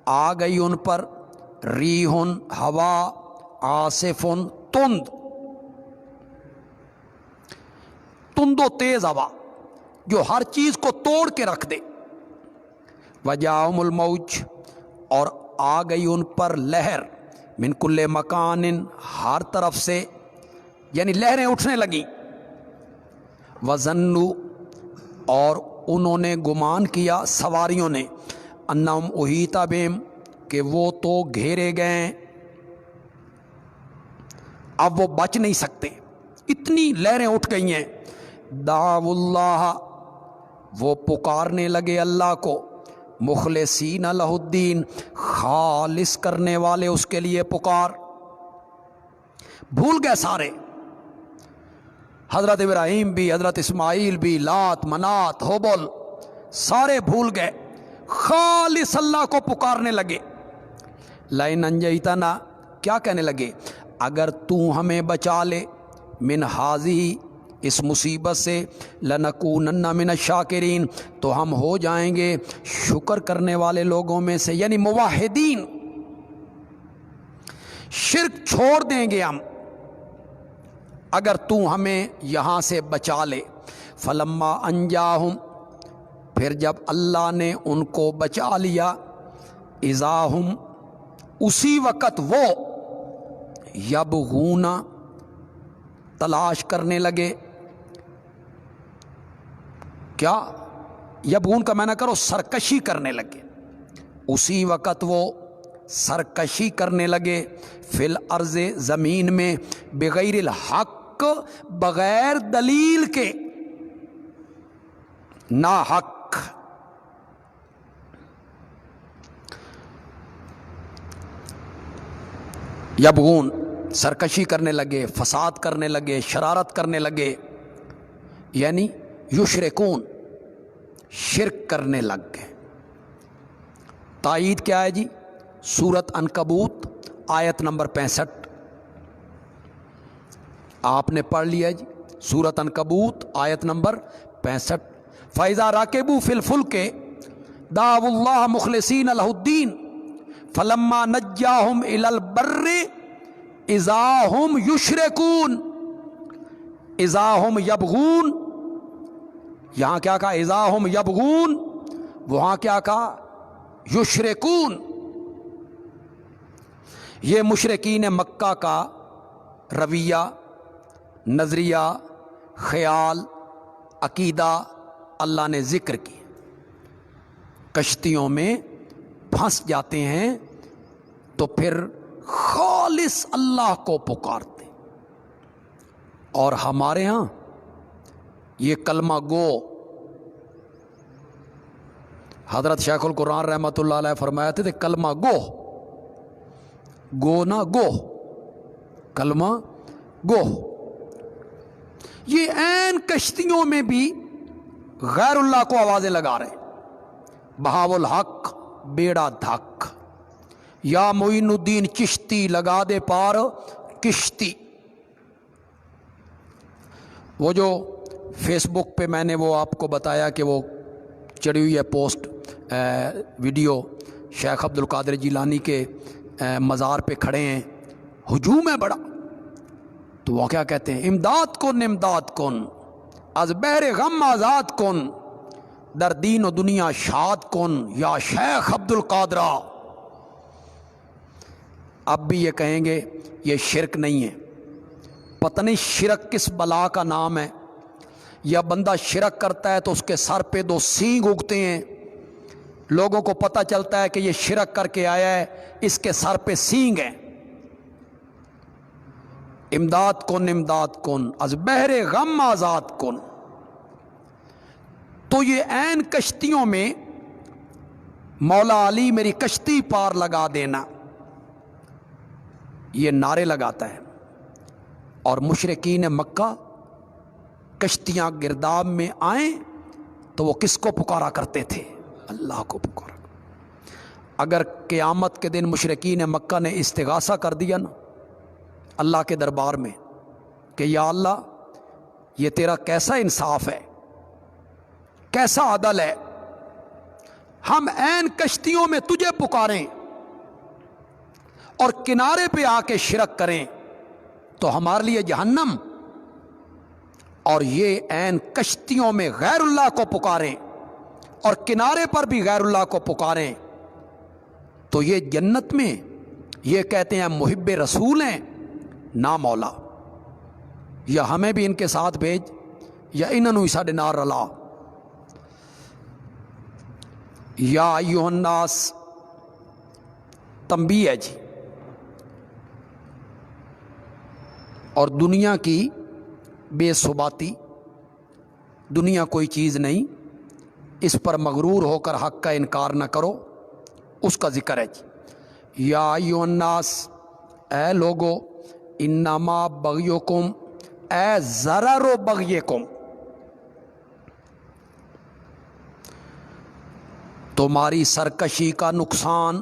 آ گئی ان پر، ریحٌ، ہوا، عاصفٌ، تند و تیز ہوا جو ہر چیز کو توڑ کے رکھ دے، وجاءہم الموج، اور آ گئی ان پر لہر، من کل مکان، ہر طرف سے، یعنی لہریں اٹھنے لگیں، وظنوا، اور انہوں نے گمان کیا سواریوں نے، انہم احیط بہم، کہ وہ تو گھیرے گئے، اب وہ بچ نہیں سکتے، اتنی لہریں اٹھ گئی ہیں، دعوا اللہ، وہ پکارنے لگے اللہ کو، مخلصین لہ الدین، خالص کرنے والے اس کے لیے پکار، بھول گئے سارے، حضرت ابراہیم بھی، حضرت اسماعیل بھی، لات، منات، حبل، سارے بھول گئے، خالص اللہ کو پکارنے لگے، لئن انجیتنا، کیا کہنے لگے؟ اگر تو ہمیں بچا لے من حاضی اس مصیبت سے لنکونن من الشاکرین تو ہم ہو جائیں گے شکر کرنے والے لوگوں میں سے، یعنی موحدین، شرک چھوڑ دیں گے ہم اگر تو ہمیں یہاں سے بچا لے۔ فلما انجاہم پھر جب اللہ نے ان کو بچا لیا، اذا ہم اسی وقت وہ یبغون تلاش کرنے لگے، کیا یبغون کا معنی کرو سرکشی کرنے لگے، اسی وقت وہ سرکشی کرنے لگے فی الارض زمین میں بغیر الحق بغیر دلیل کے، نا حق، یبغون سرکشی کرنے لگے، فساد کرنے لگے، شرارت کرنے لگے، یعنی یشرکون شرک کرنے لگ گئے۔ تائید کیا ہے جی؟ سورت عنکبوت آیت نمبر 65 آپ نے پڑھ لیا جی، سورت عنکبوت آیت نمبر 65۔ فَإِذَا رَكِبُوا فِي الْفُلْكِ دَعَوُا اللَّهَ مُخْلِصِينَ لَهُ الدِّينَ فَلَمَّا نَجَّاهُمْ إِلَى الْبَرِّ إِذَا هُمْ يُشْرِكُونَ، إِذَا هُمْ يَبْغُونَ، یہاں کیا کہا؟ اذا ہم یبغون، وہاں کیا کہا؟ یشرکون۔ یہ مشرکین مکہ کا رویہ، نظریہ، خیال، عقیدہ اللہ نے ذکر کی۔ کشتیوں میں پھنس جاتے ہیں تو پھر خالص اللہ کو پکارتے، اور ہمارے ہاں یہ کلمہ گو، حضرت شیخ القرآن رحمۃ اللہ علیہ فرمایا تھے کلمہ گو، گو نہ گو، کلمہ گو۔ یہ عین کشتیوں میں بھی غیر اللہ کو آوازیں لگا رہے، بہاو الحق بیڑا دھک، یا معین الدین چشتی لگا دے پار کشتی۔ وہ جو فیس بک پہ میں نے وہ آپ کو بتایا کہ وہ چڑھی ہوئی ہے پوسٹ، ویڈیو، شیخ عبد القادر جیلانی کے مزار پہ کھڑے ہیں، ہجوم ہے بڑا، تو وہ کیا کہتے ہیں؟ امداد کن امداد کن، از بحر غم آزاد کن، در دین و دنیا شاد کن یا شیخ عبد القادرہ۔ اب بھی یہ کہیں گے یہ شرک نہیں ہے، پتہ نہیں شرک کس بلا کا نام ہے، یا بندہ شرک کرتا ہے تو اس کے سر پہ 2 سینگ اگتے ہیں، لوگوں کو پتہ چلتا ہے کہ یہ شرک کر کے آیا ہے، اس کے سر پہ سینگ ہیں۔ امداد کن از بحر غم آزاد کن۔ تو یہ عین کشتیوں میں مولا علی میری کشتی پار لگا دینا، یہ نعرے لگاتا ہے۔ اور مشرکین مکہ کشتیاں گرداب میں آئیں تو وہ کس کو پکارا کرتے تھے؟ اللہ کو پکارا۔ اگر قیامت کے دن مشرکین مکہ نے استغاثہ کر دیا نا اللہ کے دربار میں کہ یا اللہ یہ تیرا کیسا انصاف ہے، کیسا عدل ہے، ہم عین کشتیوں میں تجھے پکاریں اور کنارے پہ آ کے شرک کریں تو ہمارے لیے جہنم، اور یہ عین کشتیوں میں غیر اللہ کو پکاریں اور کنارے پر بھی غیر اللہ کو پکاریں تو یہ جنت میں، یہ کہتے ہیں محب رسول ہیں نا مولا، یا ہمیں بھی ان کے ساتھ بھیج یا انہوں ساڈے نال رلا۔ یا ایھا الناس تنبیہ ہے جی، اور دنیا کی بے ثباتی، دنیا کوئی چیز نہیں، اس پر مغرور ہو کر حق کا انکار نہ کرو، اس کا ذکر ہے جی۔ یا ایھا الناس، اے لوگو، انما بغیکم، اے ضرر و بغیکم، تمہاری سرکشی کا نقصان،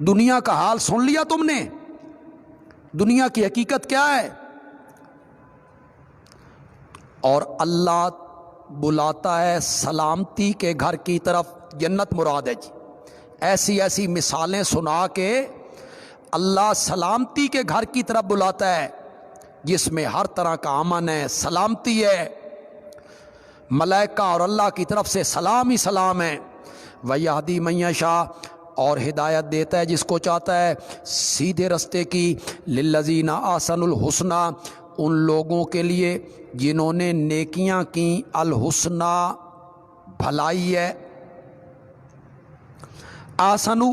دنیا کا حال سن لیا تم نے؟ دنیا کی حقیقت کیا ہے؟ اور اللہ بلاتا ہے سلامتی کے گھر کی طرف، جنت مراد ہے جی۔ ایسی ایسی مثالیں سنا کے اللہ سلامتی کے گھر کی طرف بلاتا ہے، جس میں ہر طرح کا امن ہے، سلامتی ہے، ملائکہ اور اللہ کی طرف سے سلام ہی سلام ہے۔ وَيَهْدِي مَن يَشَاءُ، اور ہدایت دیتا ہے جس کو چاہتا ہے سیدھے رستے کی، لِلَّذِينَ أَحْسَنُوا الْحُسْنَى، ان لوگوں کے لیے جنہوں نے نیکیاں کی، الحسنہ بھلائی ہے، آسنو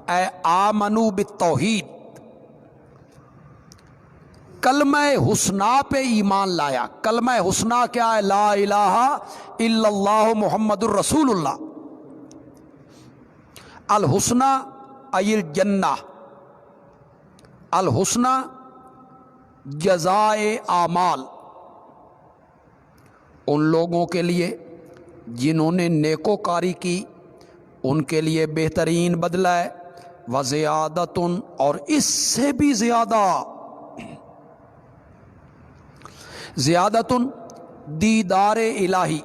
اے آمنو بالتوحید، کلمہ حسنہ پہ ایمان لایا۔ کلمہ حسنہ کیا ہے؟ لا الہ الا اللہ محمد الرسول اللہ۔ الحسنہ ای الجنہ، الحسنہ جزائے اعمال، ان لوگوں کے لیے جنہوں نے نیکوکاری کی ان کے لیے بہترین بدلہ ہے، وزیادتن، اور اس سے بھی زیادہ، زیادتن دیدار الہی،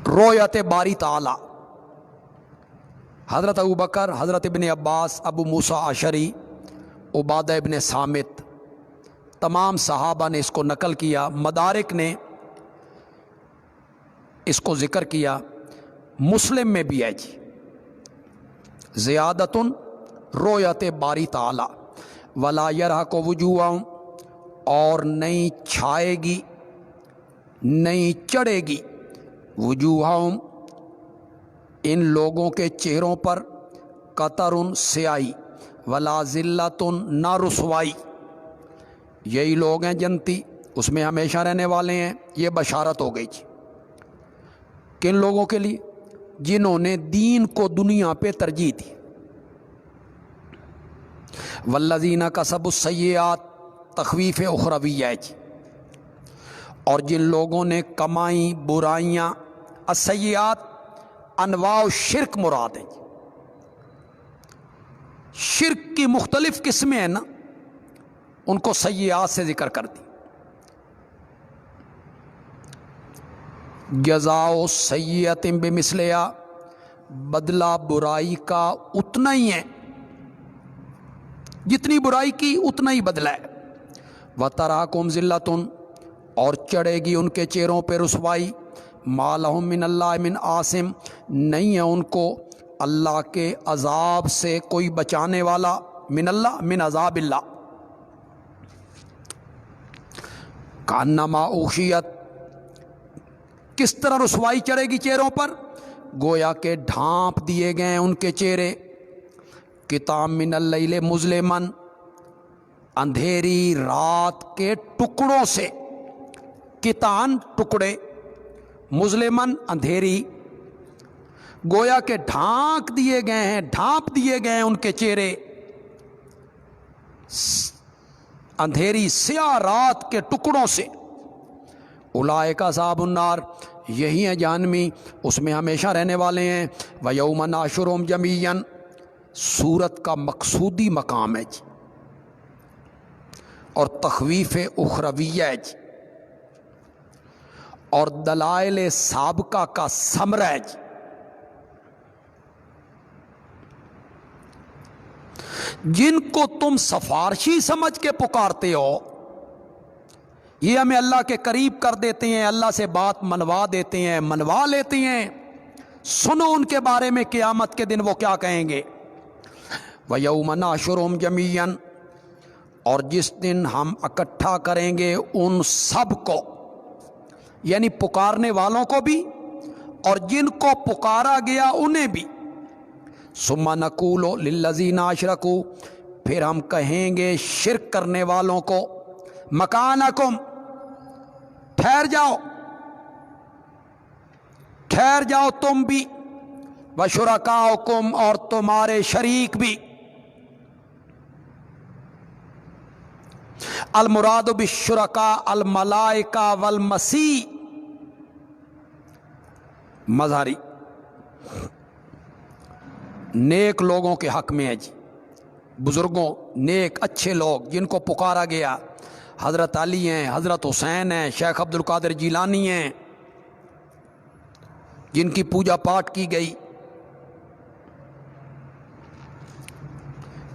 رؤیت باری تعالی۔ حضرت ابوبکر، حضرت ابن عباس، ابو موسیٰ اشعری، عبادہ ابن صامت، تمام صحابہ نے اس کو نقل کیا، مدارک نے اس کو ذکر کیا، مسلم میں بھی ہے جی۔ زیادتن رؤیت باری تعالی، ولا یرحق وجوہہم، اور نہیں چھائے گی، نہیں چڑھے گی، وجوہہم ان لوگوں کے چہروں پر، قطرن سیاہی، ولا ذلتن نہ رسوائی۔ یہی لوگ ہیں جنتی، اس میں ہمیشہ رہنے والے ہیں۔ یہ بشارت ہو گئی جی کن لوگوں کے لیے؟ جنہوں نے دین کو دنیا پہ ترجیح دی۔ والذین کسبوا السیئات، تخویف اخروی ہے جی، اور جن لوگوں نے کمائی برائیاں، السیئات انواع شرک مراد ہے جی۔ شرک کی مختلف قسمیں ہیں نا، ان کو سیئات سے ذکر کر دی۔ جزاء سیئۃ بمثلہا، بدلہ برائی کا اتنا ہی ہے، جتنی برائی کی اتنا ہی بدلہ ہے۔ وتراکم ذلۃ، اور چڑھے گی ان کے چہروں پہ رسوائی، ما لہم من اللہ من عاصم، نہیں ہے ان کو اللہ کے عذاب سے کوئی بچانے والا، من اللہ من عذاب اللہ۔ کانما اوشیت، کس طرح رسوائی چڑھے گی چہروں پر؟ گویا کہ ڈھانپ دیے گئے ان کے چہرے، کتاب من اللیل مظلمن، اندھیری رات کے ٹکڑوں سے، کتان ٹکڑے، مظلمن اندھیری، گویا کہ ڈھانپ دیے گئے ہیں ان کے چہرے، اندھیری سیاہ رات کے ٹکڑوں سے۔ اولئک اصحاب النار، یہی ہیں جہنمی، اس میں ہمیشہ رہنے والے ہیں۔ وَيَوْمَ نَحْشُرُهُمْ جَمِيعًا، سورت کا مقصودی مقام ہے جی، اور تخویف اخرویہ ہے جی، اور دلائل سابقہ کا ثمرہ ہے جی۔ جن کو تم سفارشی سمجھ کے پکارتے ہو، یہ ہمیں اللہ کے قریب کر دیتے ہیں، اللہ سے بات منوا دیتے ہیں، منوا لیتے ہیں، سنو ان کے بارے میں قیامت کے دن وہ کیا کہیں گے۔ وَيَوْمَ نَحْشُرُهُمْ جَمِيعًا، اور جس دن ہم اکٹھا کریں گے ان سب کو، یعنی پکارنے والوں کو بھی اور جن کو پکارا گیا انہیں بھی۔ ثُمَّ نَقُولُ لِلَّذِينَ أَشْرَكُوا، پھر ہم کہیں گے شرک کرنے والوں کو، مکانکم، ٹھہر جاؤ تم بھی، وشرکاؤکم، اور تمہارے شریک بھی۔ المراد بالشرکاء الملائکہ والمسیح، مظہری نیک لوگوں کے حق میں ہے جی، بزرگوں، نیک اچھے لوگ جن کو پکارا گیا، حضرت علی ہیں، حضرت حسین ہیں، شیخ عبد القادر جیلانی ہیں، جن کی پوجا پاٹ کی گئی.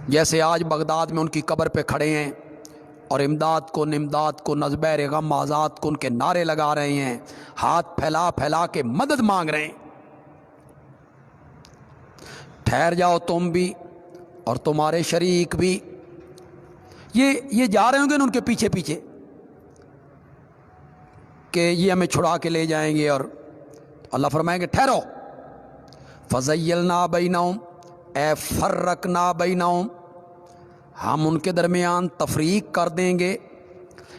جیسے آج بغداد میں ان کی قبر پہ کھڑے ہیں اور امداد کو نذبیر غم آزاد کو ان کے نعرے لگا رہے ہیں، ہاتھ پھیلا پھیلا کے مدد مانگ رہے ہیں. ٹھہر جاؤ تم بھی اور تمہارے شریک بھی. یہ جا رہے ہوں گے ان کے پیچھے پیچھے کہ یہ ہمیں چھڑا کے لے جائیں گے، اور اللہ فرمائیں گے ٹھہرو. فَزَيَّلْنَا بَيْنَهُمْ اے فَرَّقْنَا بَيْنَهُمْ، ہم ان کے درمیان تفریق کر دیں گے،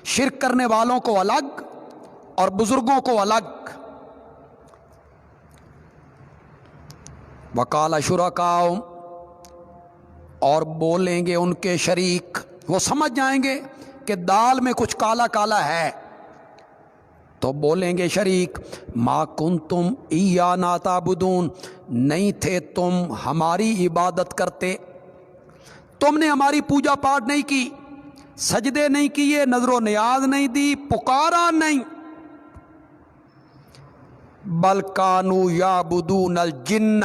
شرک کرنے والوں کو الگ اور بزرگوں کو الگ. وَقَالَ شُرَكَاؤُهُمْ، اور بولیں گے ان کے شریک، وہ سمجھ جائیں گے کہ دال میں کچھ کالا کالا ہے، تو بولیں گے شریک، ما کنتم ایانا تعبدون، نہیں تھے تم ہماری عبادت کرتے، تم نے ہماری پوجا پاٹ نہیں کی، سجدے نہیں کیے، نظر و نیاز نہیں دی، پکارا نہیں. بل کانوا یعبدون الجن،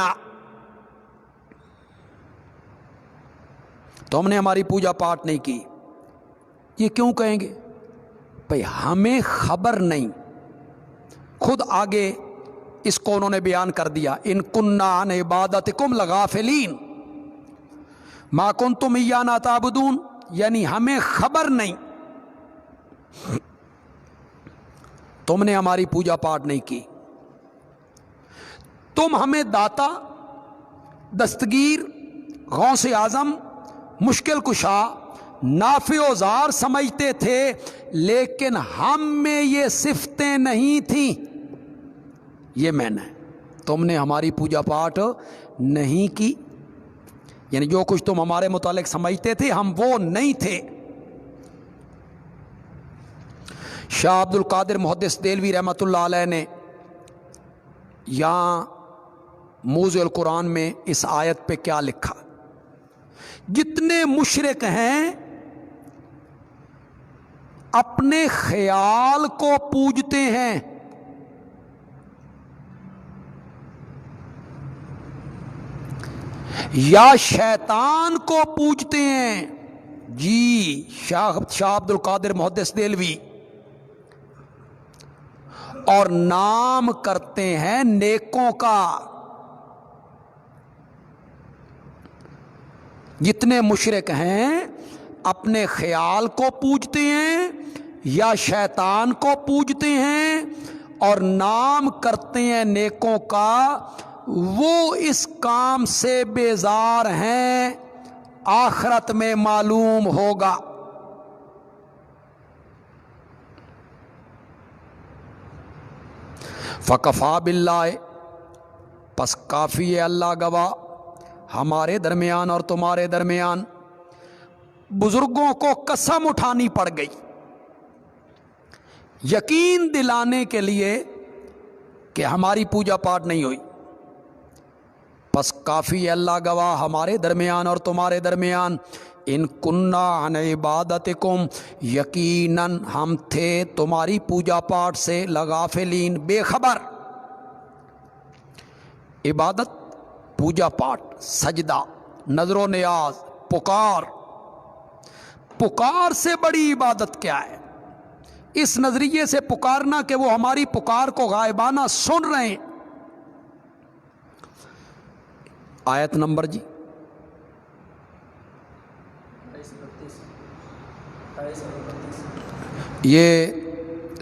تم نے ہماری پوجا پاٹ نہیں کی. یہ کیوں کہیں گے؟ بھئی ہمیں خبر نہیں. خود آگے اس کو انہوں نے بیان کر دیا، ان کننا عن عبادتکم لغافلین، ما کنتم ایانا تعبدون، یعنی ہمیں خبر نہیں، تم نے ہماری پوجا پاٹ نہیں کی. تم ہمیں داتا، دستگیر، غوث اعظم، مشکل کشا، نافع و ضار سمجھتے تھے، لیکن ہم میں یہ صفتیں نہیں تھیں. یہ میں نے، تم نے ہماری پوجا پاٹ نہیں کی، یعنی جو کچھ تم ہمارے متعلق سمجھتے تھے ہم وہ نہیں تھے. شاہ عبد القادر محدث دہلوی رحمۃ اللہ علیہ نے یہاں موضوع القرآن میں اس آیت پہ کیا لکھا؟ جتنے مشرک ہیں اپنے خیال کو پوجتے ہیں، یا شیطان کو پوجتے ہیں. جی شاہ عبد القادر محدث دہلوی، اور نام کرتے ہیں نیکوں کا. جتنے مشرک ہیں اپنے خیال کو پوجتے ہیں یا شیطان کو پوجتے ہیں اور نام کرتے ہیں نیکوں کا، وہ اس کام سے بیزار ہیں، آخرت میں معلوم ہوگا. فَكَفَى بِاللَّهِ، پس کافی ہے اللہ گواہ ہمارے درمیان اور تمہارے درمیان. بزرگوں کو قسم اٹھانی پڑ گئی یقین دلانے کے لیے کہ ہماری پوجا پاٹ نہیں ہوئی. پس کافی ہے اللہ گواہ ہمارے درمیان اور تمہارے درمیان. ان کننا عن عبادتکم، یقیناً ہم تھے تمہاری پوجا پاٹ سے لغافلین، بے خبر. عبادت، پوجا پاٹ، سجدہ، نظر و نیاز، پکار سے بڑی عبادت کیا ہے؟ اس نظریے سے پکارنا کہ وہ ہماری پکار کو غائبانہ سن رہے ہیں. آیت نمبر جی، یہ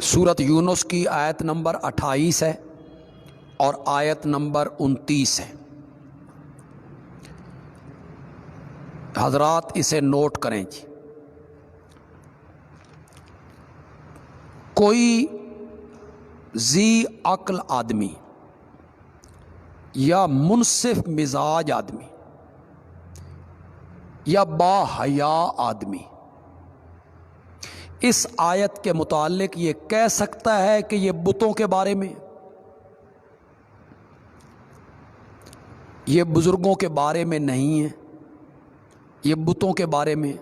سورت یونس کی آیت نمبر 28 ہے اور آیت نمبر 29 ہے. حضرات اسے نوٹ کریں جی. کوئی ذی عقل آدمی یا منصف مزاج آدمی یا با حیا آدمی اس آیت کے متعلق یہ کہہ سکتا ہے کہ یہ بتوں کے بارے میں؟ یہ بزرگوں کے بارے میں نہیں ہے، یہ بتوں کے بارے میں۔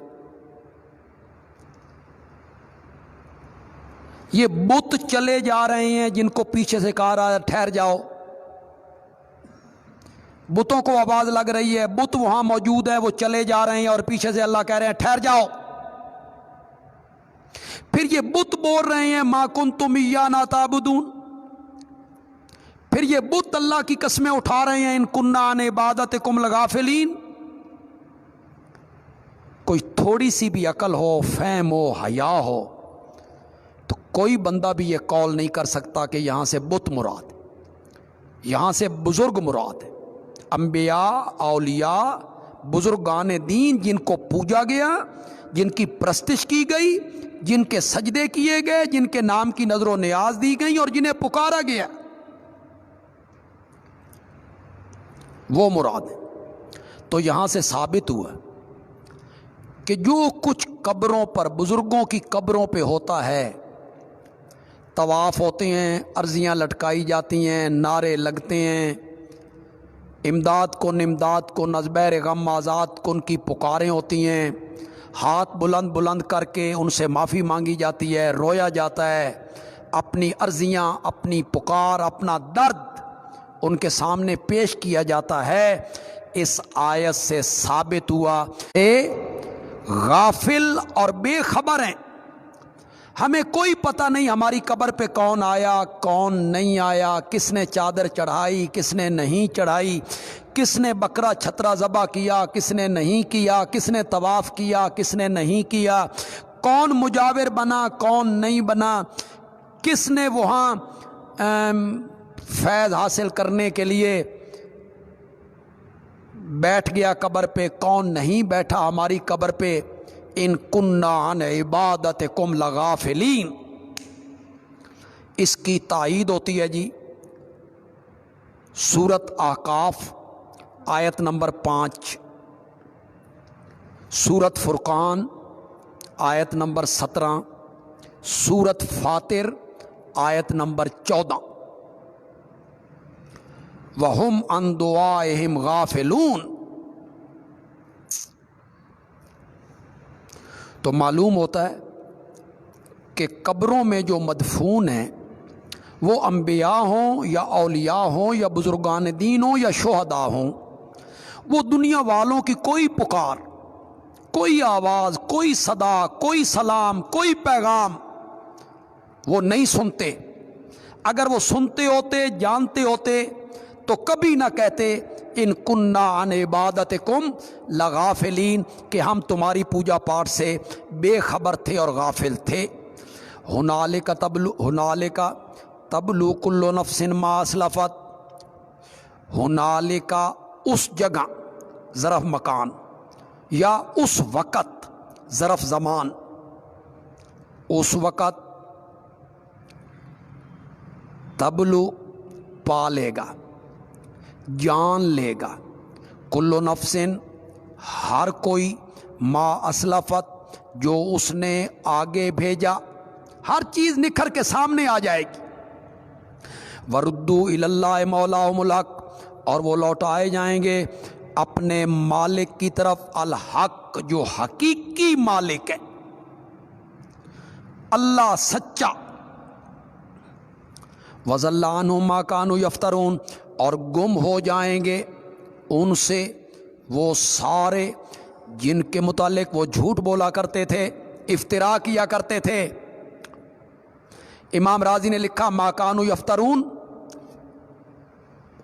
یہ بت چلے جا رہے ہیں جن کو پیچھے سے کہا رہا ہے ٹھہر جاؤ، بتوں کو آواز لگ رہی ہے، بت وہاں موجود ہے، وہ چلے جا رہے ہیں اور پیچھے سے اللہ کہہ رہے ہیں ٹھہر جاؤ۔ پھر یہ بت بول رہے ہیں ما کنتم ایانا تعبدون، پھر یہ بت اللہ کی قسمیں اٹھا رہے ہیں ان کنا عن عبادتکم لغافلین۔ کوئی تھوڑی سی بھی عقل ہو، فہم ہو، حیا ہو تو کوئی بندہ بھی یہ قول نہیں کر سکتا کہ یہاں سے بت مراد ہے، یہاں سے بزرگ مراد ہے۔ انبیاء، اولیاء، بزرگان دین جن کو پوجا گیا، جن کی پرستش کی گئی، جن کے سجدے کیے گئے، جن کے نام کی نظر و نیاز دی گئی اور جنہیں پکارا گیا، وہ مراد ہے۔ تو یہاں سے ثابت ہوا کہ جو کچھ قبروں پر، بزرگوں کی قبروں پہ ہوتا ہے، طواف ہوتے ہیں، عرضیاں لٹکائی جاتی ہیں، نعرے لگتے ہیں، امداد کن امداد کن، ازبیر غم آزاد کن کی پکاریں ہوتی ہیں، ہاتھ بلند بلند کر کے ان سے معافی مانگی جاتی ہے، رویا جاتا ہے، اپنی عرضیاں، اپنی پکار، اپنا درد ان کے سامنے پیش کیا جاتا ہے۔ اس آیت سے ثابت ہوا کہ غافل اور بے خبر ہیں، ہمیں کوئی پتہ نہیں ہماری قبر پہ کون آیا، کون نہیں آیا، کس نے چادر چڑھائی، کس نے نہیں چڑھائی، کس نے بکرا چھترا ذبح کیا، کس نے نہیں کیا، کس نے طواف کیا، کس نے نہیں کیا، کون مجاور بنا، کون نہیں بنا، کس نے وہاں فیض حاصل کرنے کے لیے بیٹھ گیا قبر پہ، کون نہیں بیٹھا ہماری قبر پہ۔ ان کننا عن عبادتکم لغافلین، اس کی تائید ہوتی ہے جی سورۃ احقاف آیت نمبر 5، سورۃ فرقان آیت نمبر 17، سورۃ فاطر آیت نمبر 14۔ وَهُمْ عَنْ دُعَائِهِمْ غَافِلُونَ۔ تو معلوم ہوتا ہے کہ قبروں میں جو مدفون ہیں وہ انبیاء ہوں یا اولیاء ہوں یا بزرگان دین ہوں یا شہداء ہوں، وہ دنیا والوں کی کوئی پکار، کوئی آواز، کوئی صدا، کوئی سلام، کوئی پیغام وہ نہیں سنتے۔ اگر وہ سنتے ہوتے، جانتے ہوتے تو کبھی نہ کہتے ان کننا عن عبادتکم لغافلین کہ ہم تمہاری پوجا پاٹ سے بے خبر تھے اور غافل تھے۔ ہنالک تبلو کل نفس ما اسلفت، ہنالک اس جگہ، ظرف مکان، یا اس وقت، ظرف زمان، اس وقت تبلو پا لے گا، جان لے گا، کل نفس ہر کوئی، ما اسلفت جو اس نے آگے بھیجا، ہر چیز نکھر کے سامنے آ جائے گی۔ وردوا الی اللہ مولاہم الحق، اور وہ لوٹائے جائیں گے اپنے مالک کی طرف، الحق جو حقیقی مالک ہے، اللہ سچا۔ وَضَلَّ عَنْهُمْ مَا كَانُوا يَفْتَرُونَ، اور گم ہو جائیں گے ان سے وہ سارے جن کے متعلق وہ جھوٹ بولا کرتے تھے، افتراء کیا کرتے تھے۔ امام راضی نے لکھا ما كانوا يفترون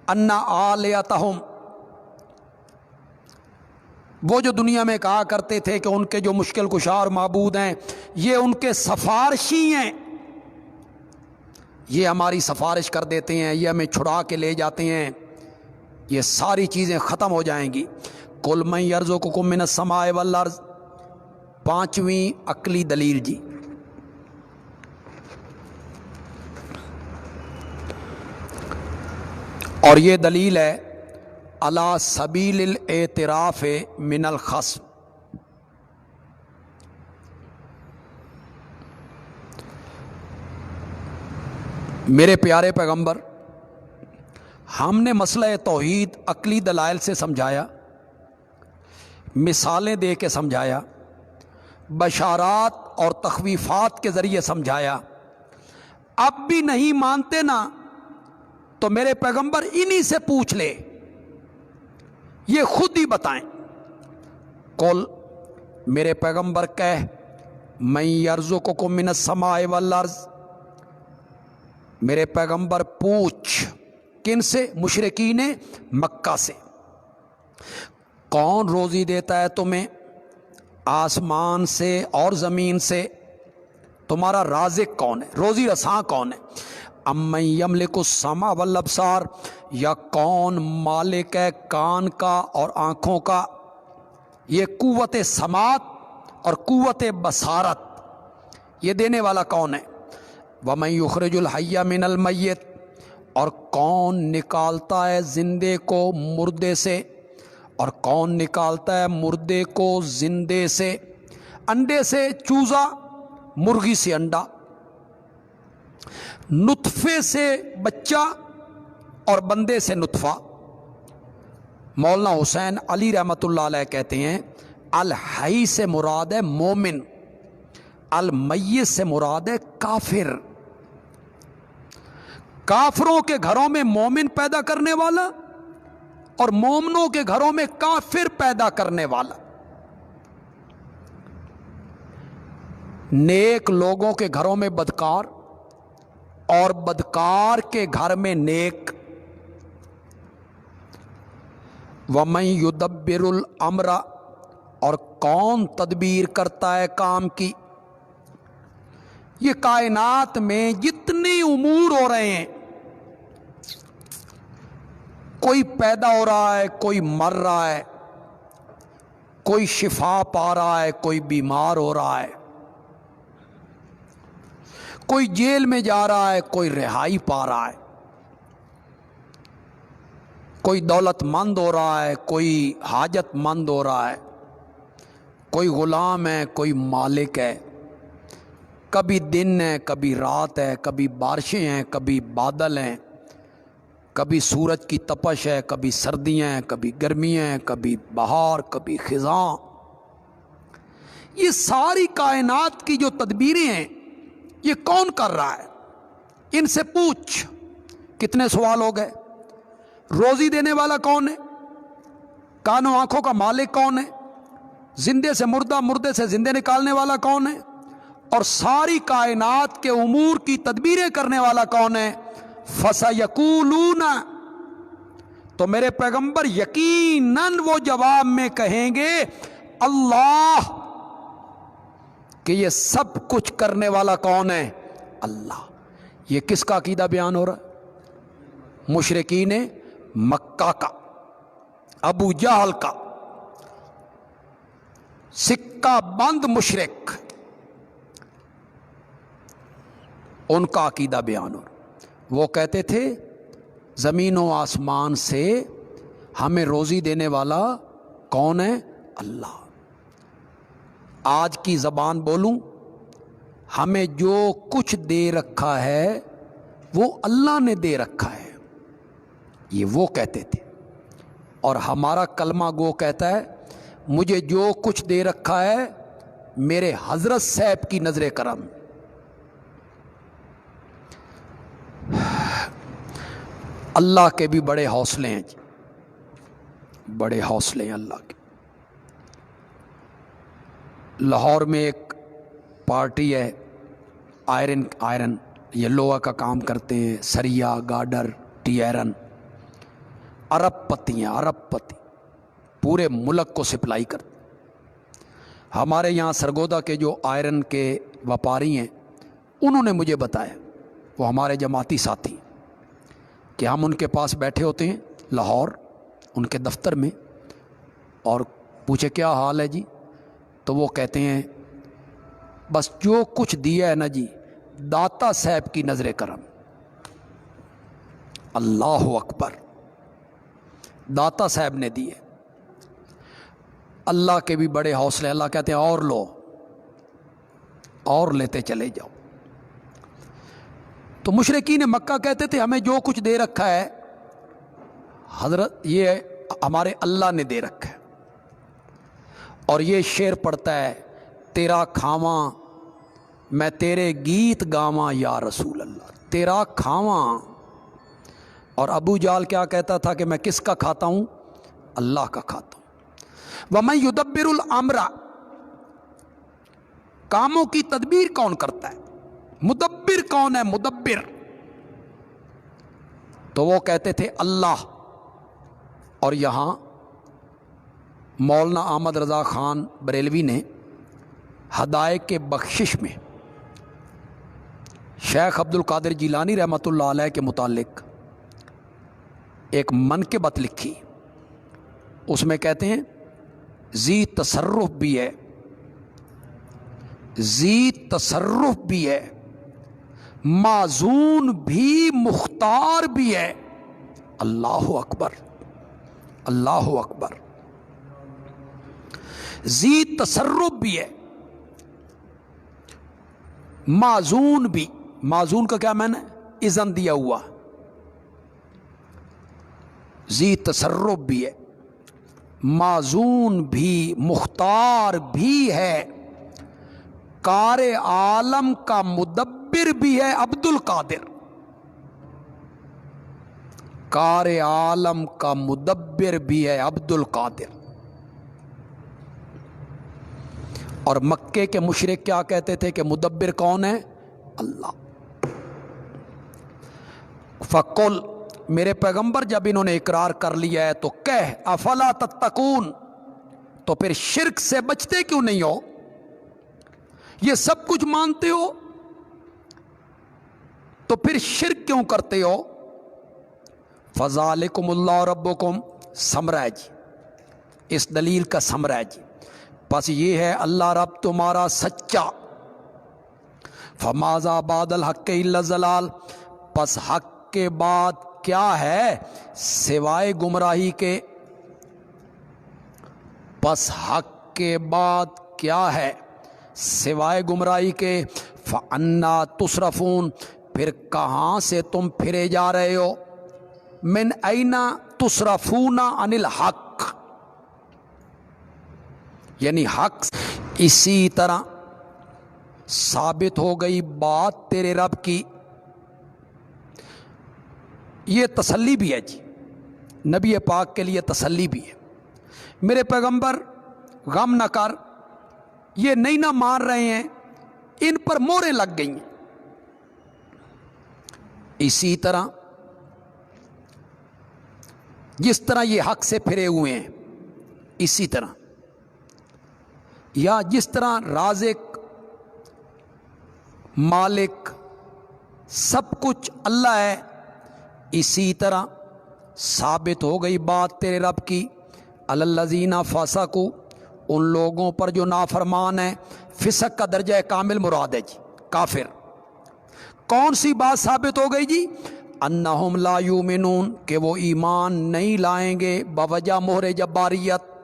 ان آلیتہم، وہ جو دنیا میں کہا کرتے تھے کہ ان کے جو مشکل کشا معبود ہیں یہ ان کے سفارشی ہیں، یہ ہماری سفارش کر دیتے ہیں، یہ ہمیں چھڑا کے لے جاتے ہیں، یہ ساری چیزیں ختم ہو جائیں گی۔ قُلْ مَن يَرْزُقُكُم مِّنَ السَّمَاءِ وَالْأَرْضِ، پانچویں عقلی دلیل جی۔ اور یہ دلیل ہے علی سبیل الاعتراف من الخصم، میرے پیارے پیغمبر ہم نے مسئلہ توحید عقلی دلائل سے سمجھایا، مثالیں دے کے سمجھایا، بشارات اور تخویفات کے ذریعے سمجھایا۔ اب بھی نہیں مانتے نا تو میرے پیغمبر انہی سے پوچھ لے، یہ خود ہی بتائیں۔ قل، میرے پیغمبر کہہ، من یرزقکم من السماء والارض، میرے پیغمبر پوچھ کن سے؟ مشرکین مکہ سے، کون روزی دیتا ہے تمہیں آسمان سے اور زمین سے؟ تمہارا رازق کون ہے، روزی رساں کون ہے؟ امن یملک السمع والابصار، یا کون مالک ہے کان کا اور آنکھوں کا؟ یہ قوت سماعت اور قوت بصارت یہ دینے والا کون ہے؟ ومن یخرج الحی من المیت، اور کون نکالتا ہے زندے کو مردے سے، اور کون نکالتا ہے مردے کو زندے سے؟ انڈے سے چوزا، مرغی سے انڈا، نطفے سے بچہ اور بندے سے نطفہ۔ مولانا حسین علی رحمۃ اللہ علیہ کہتے ہیں الحی سے مراد ہے مومن، المیت سے مراد ہے کافر۔ کافروں کے گھروں میں مومن پیدا کرنے والا اور مومنوں کے گھروں میں کافر پیدا کرنے والا۔ نیک لوگوں کے گھروں میں بدکار اور بدکار کے گھر میں نیک۔ وَمَن يُدَبِّرُ الْأَمْرَ، اور کون تدبیر کرتا ہے کام کی؟ یہ کائنات میں جتنے امور ہو رہے ہیں، کوئی پیدا ہو رہا ہے، کوئی مر رہا ہے، کوئی شفا پا رہا ہے، کوئی بیمار ہو رہا ہے، کوئی جیل میں جا رہا ہے، کوئی رہائی پا رہا ہے، کوئی دولت مند ہو رہا ہے، کوئی حاجت مند ہو رہا ہے، کوئی غلام ہے، کوئی مالک ہے، کبھی دن ہے، کبھی رات ہے، کبھی بارشیں ہیں، کبھی بادل ہیں، کبھی سورج کی تپش ہے، کبھی سردیاں ہیں، کبھی گرمیاں ہیں، کبھی بہار، کبھی خزاں۔ یہ ساری کائنات کی جو تدبیریں ہیں یہ کون کر رہا ہے؟ ان سے پوچھ۔ کتنے سوال ہو گئے؟ روزی دینے والا کون ہے؟ کانوں آنکھوں کا مالک کون ہے؟ زندے سے مردہ، مردے سے زندے نکالنے والا کون ہے؟ اور ساری کائنات کے امور کی تدبیریں کرنے والا کون ہے؟ فَسَيَقُولُونَ، تو میرے پیغمبر یقیناً وہ جواب میں کہیں گے اللہ، کہ یہ سب کچھ کرنے والا کون ہے؟ اللہ۔ یہ کس کا عقیدہ بیان ہو رہا ہے؟ مشرکین مکہ کا، ابو جہل کا، سکہ بند مشرک، ان کا عقیدہ بیان ہو رہا ہے۔ وہ کہتے تھے زمین و آسمان سے ہمیں روزی دینے والا کون ہے؟ اللہ۔ آج کی زبان بولوں، ہمیں جو کچھ دے رکھا ہے وہ اللہ نے دے رکھا ہے، یہ وہ کہتے تھے۔ اور ہمارا کلمہ گو کہتا ہے مجھے جو کچھ دے رکھا ہے میرے حضرت صاحب کی نظر کرم۔ اللہ کے بھی بڑے حوصلے ہیں جی، بڑے حوصلے ہیں اللہ کے۔ لاہور میں ایک پارٹی ہے، آئرن یہ لوہا کا کام کرتے ہیں، سریا، گارڈر، ٹی آئرن، ارب پتی ہیں، ارب پتی، پورے ملک کو سپلائی کرتے۔ ہمارے یہاں سرگودا کے جو آئرن کے وپاری ہیں انہوں نے مجھے بتایا، وہ ہمارے جماعتی ساتھی، کہ ہم ان کے پاس بیٹھے ہوتے ہیں لاہور ان کے دفتر میں، اور پوچھے کیا حال ہے جی، تو وہ کہتے ہیں بس جو کچھ دیا ہے نا جی داتا صاحب کی نظر کرم۔ اللہ اکبر، داتا صاحب نے دیے۔ اللہ کے بھی بڑے حوصلے، اللہ کہتے ہیں اور لو، اور لیتے چلے جاؤ۔ تو مشرکین مکہ کہتے تھے ہمیں جو کچھ دے رکھا ہے حضرت یہ ہمارے اللہ نے دے رکھا ہے، اور یہ شعر پڑھتا ہے تیرا کھاواں میں تیرے گیت گاواں یا رسول اللہ، تیرا کھاواں۔ اور ابو جال کیا کہتا تھا کہ میں کس کا کھاتا ہوں؟ اللہ کا کھاتا ہوں۔ وَمَن يُدَبِّرُ الْأَمْرَ، کاموں کی تدبیر کون کرتا ہے؟ مدبر کون ہے؟ مدبر تو وہ کہتے تھے اللہ۔ اور یہاں مولانا احمد رضا خان بریلوی نے ہدایت کے بخشش میں شیخ عبد القادر جیلانی رحمۃ اللہ علیہ کے متعلق ایک منقبت لکھی، اس میں کہتے ہیں ذی تصرف بھی ہے، ذی تصرف بھی ہے، معزون بھی، مختار بھی ہے۔ اللہ اکبر، اللہ اکبر۔ ذی تصرف بھی ہے، معزون بھی۔ معزون کا کیا معنی ہے؟ اذن دیا ہوا۔ ذی تصرف بھی ہے، معزون بھی، مختار بھی ہے، کار عالم کا مدبر بھی ہے عبد القادر، کار عالم کا مدبر بھی ہے عبد القادر۔ اور مکے کے مشرک کیا کہتے تھے کہ مدبر کون ہے؟ اللہ۔ فقل، میرے پیغمبر جب انہوں نے اقرار کر لیا ہے تو کہہ افلا تتقون، تو پھر شرک سے بچتے کیوں نہیں ہو؟ یہ سب کچھ مانتے ہو تو پھر شرک کیوں کرتے ہو؟ فذالکم اللہ ربکم، ثمرہ ہے جی، اس دلیل کا ثمرہ ہے جی، پس یہ ہے اللہ رب تمہارا سچا۔ فماذا بعد الحق الا الضلال، پس حق کے بعد کیا ہے سوائے گمراہی کے؟ پس حق کے بعد کیا ہے سوائے گمراہی کے؟ فَأَنَّا تُصْرَفُونَ، پھر کہاں سے تم پھرے جا رہے ہو؟ من أَيْنَ تُصْرَفُونَ عَنِ الْحَقِّ، یعنی حق۔ اسی طرح ثابت ہو گئی بات تیرے رب کی۔ یہ تسلی بھی ہے جی، نبی پاک کے لیے تسلی بھی ہے، میرے پیغمبر غم نہ کر، یہ نہیں نہ مان رہے ہیں، ان پر موریں لگ گئی ہیں۔ اسی طرح جس طرح یہ حق سے پھرے ہوئے ہیں، اسی طرح، یا جس طرح رازق، مالک، سب کچھ اللہ ہے، اسی طرح ثابت ہو گئی بات تیرے رب کی علی الذین فسقوا، ان لوگوں پر جو نافرمان ہیں۔ فسق کا درجہ کامل مراد ہے جی، کافر۔ کون سی بات ثابت ہو گئی جی؟ انہم لا یؤمنون، کہ وہ ایمان نہیں لائیں گے بوجہ مہر جباریت۔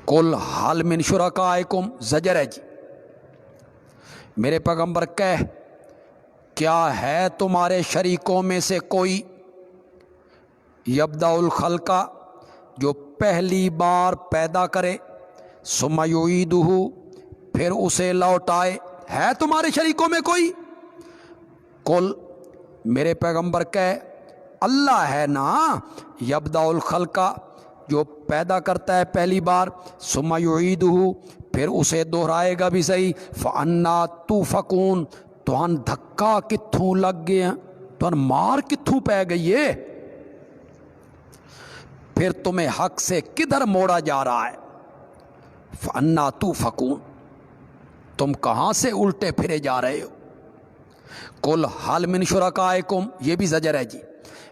قل حل من شرکائکم، زجر ہے جی، میرے پیغمبر کہہ کیا ہے تمہارے شریکوں میں سے کوئی یبدأ الخلق، جو پہلی بار پیدا کرے، ثم یعیدہ، پھر اسے لوٹائے؟ ہے تمہارے شریکوں میں کوئی؟ قل، میرے پیغمبر کہے اللہ ہے نا، یبدأ الخلق، جو پیدا کرتا ہے پہلی بار، ثم یعیدہ، پھر اسے دہرائے گا بھی صحیح۔ فَأَنَّا تُؤْفَكُونَ، توہن دھکا کتھوں لگ گئے ہیں، توہن مار کتھوں پہ گئی ہے، پھر تمہیں حق سے کدھر موڑا جا رہا ہے؟ فَأَنَّا تُؤْفَكُونَ، تم کہاں سے الٹے پھرے جا رہے ہو؟ قُلْ حَلْ مِن شُرَكَائِكُمْ، یہ بھی زجر ہے جی،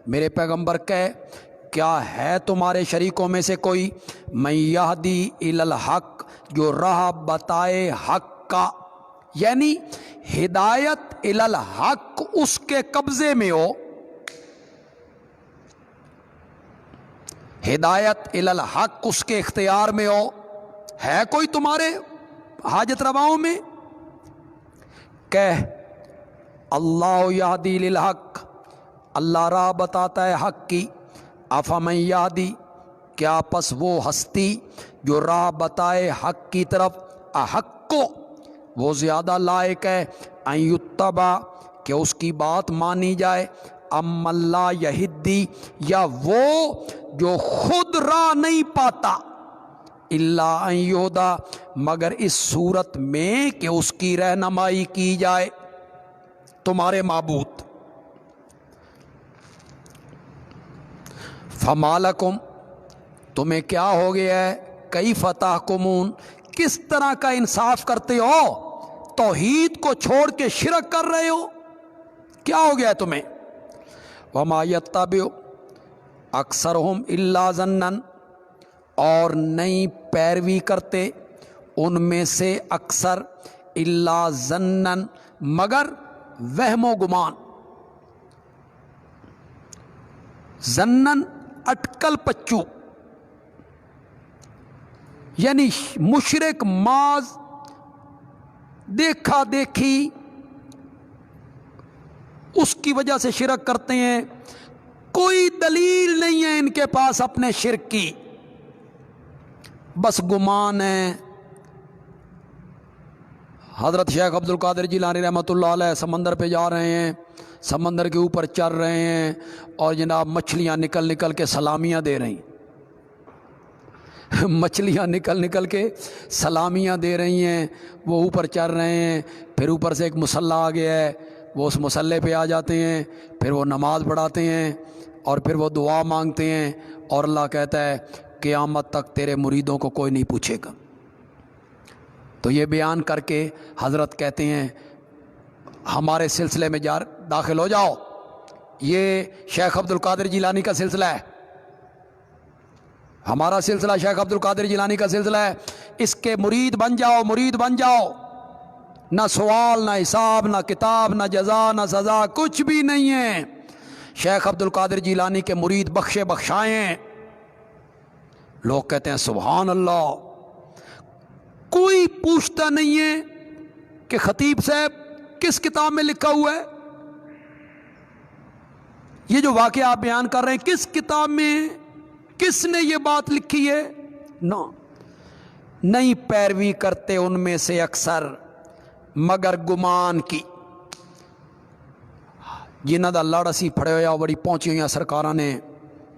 میرے پیغمبر کہے کیا ہے تمہارے شریکوں میں سے کوئی مَن یہدی الی الحق، جو راہ بتائے حق کا، یعنی ہدایت الی الحق اس کے قبضے میں ہو، ہدایت الی الحق اس کے اختیار میں ہو۔ ہے کوئی تمہارے حاجت رواؤں میں؟ کہہ اللہ یہدی للحق، اللہ راہ بتاتا ہے حق کی. افمن یہدی، کیا پس وہ ہستی جو راہ بتائے حق کی طرف، احق کو وہ زیادہ لائق ہے، ان یتبع کہ اس کی بات مانی جائے، ام لا یہدی یا وہ جو خود راہ نہیں پاتا، الا ان یہدا مگر اس صورت میں کہ اس کی رہنمائی کی جائے. تمہارے معبود فما لکم تمہیں کیا ہو گیا ہے، کیف تحکمون کس طرح کا انصاف کرتے ہو، توحید کو چھوڑ کے شرک کر رہے ہو، کیا ہو گیا ہے تمہیں. وما یتبع اکثرہم الا ظنا اور نہیں پیروی کرتے ان میں سے اکثر الا ظنا مگر وہم و گمان. ظنن اٹکل پچو یعنی مشرک ماز دیکھا دیکھی اس کی وجہ سے شرک کرتے ہیں، کوئی دلیل نہیں ہے ان کے پاس اپنے شرک کی، بس گمان ہے. حضرت شیخ عبد القادر جیلانی رحمۃ اللہ علیہ سمندر پہ جا رہے ہیں، سمندر کے اوپر چل رہے ہیں اور جناب مچھلیاں نکل نکل کے سلامیاں دے رہی ہیں، مچھلیاں نکل نکل کے سلامیاں دے رہی ہیں. وہ اوپر چل رہے ہیں، پھر اوپر سے ایک مصلی آ گیا ہے، وہ اس مصلی پہ آ جاتے ہیں، پھر وہ نماز پڑھاتے ہیں اور پھر وہ دعا مانگتے ہیں، اور اللہ کہتا ہے قیامت تک تیرے مریدوں کو کوئی نہیں پوچھے گا. تو یہ بیان کر کے حضرت کہتے ہیں ہمارے سلسلے میں داخل ہو جاؤ، یہ شیخ عبد القادر جیلانی کا سلسلہ ہے، ہمارا سلسلہ شیخ عبد القادر جیلانی کا سلسلہ ہے، اس کے مرید بن جاؤ، مرید بن جاؤ. نہ سوال، نہ حساب، نہ کتاب، نہ جزا، نہ سزا، کچھ بھی نہیں ہے. شیخ عبد القادر جیلانی کے مرید بخشے بخشائیں. لوگ کہتے ہیں سبحان اللہ. کوئی پوچھتا نہیں ہے کہ خطیب صاحب کس کتاب میں لکھا ہوا ہے، یہ جو واقعہ آپ بیان کر رہے ہیں کس کتاب میں، کس نے یہ بات لکھی ہے. نہ نہیں پیروی کرتے ان میں سے اکثر مگر گمان کی. جنہاں دا لڑ اسی پھڑے ہویا بڑی پہنچی ہوئی سرکاراں نے،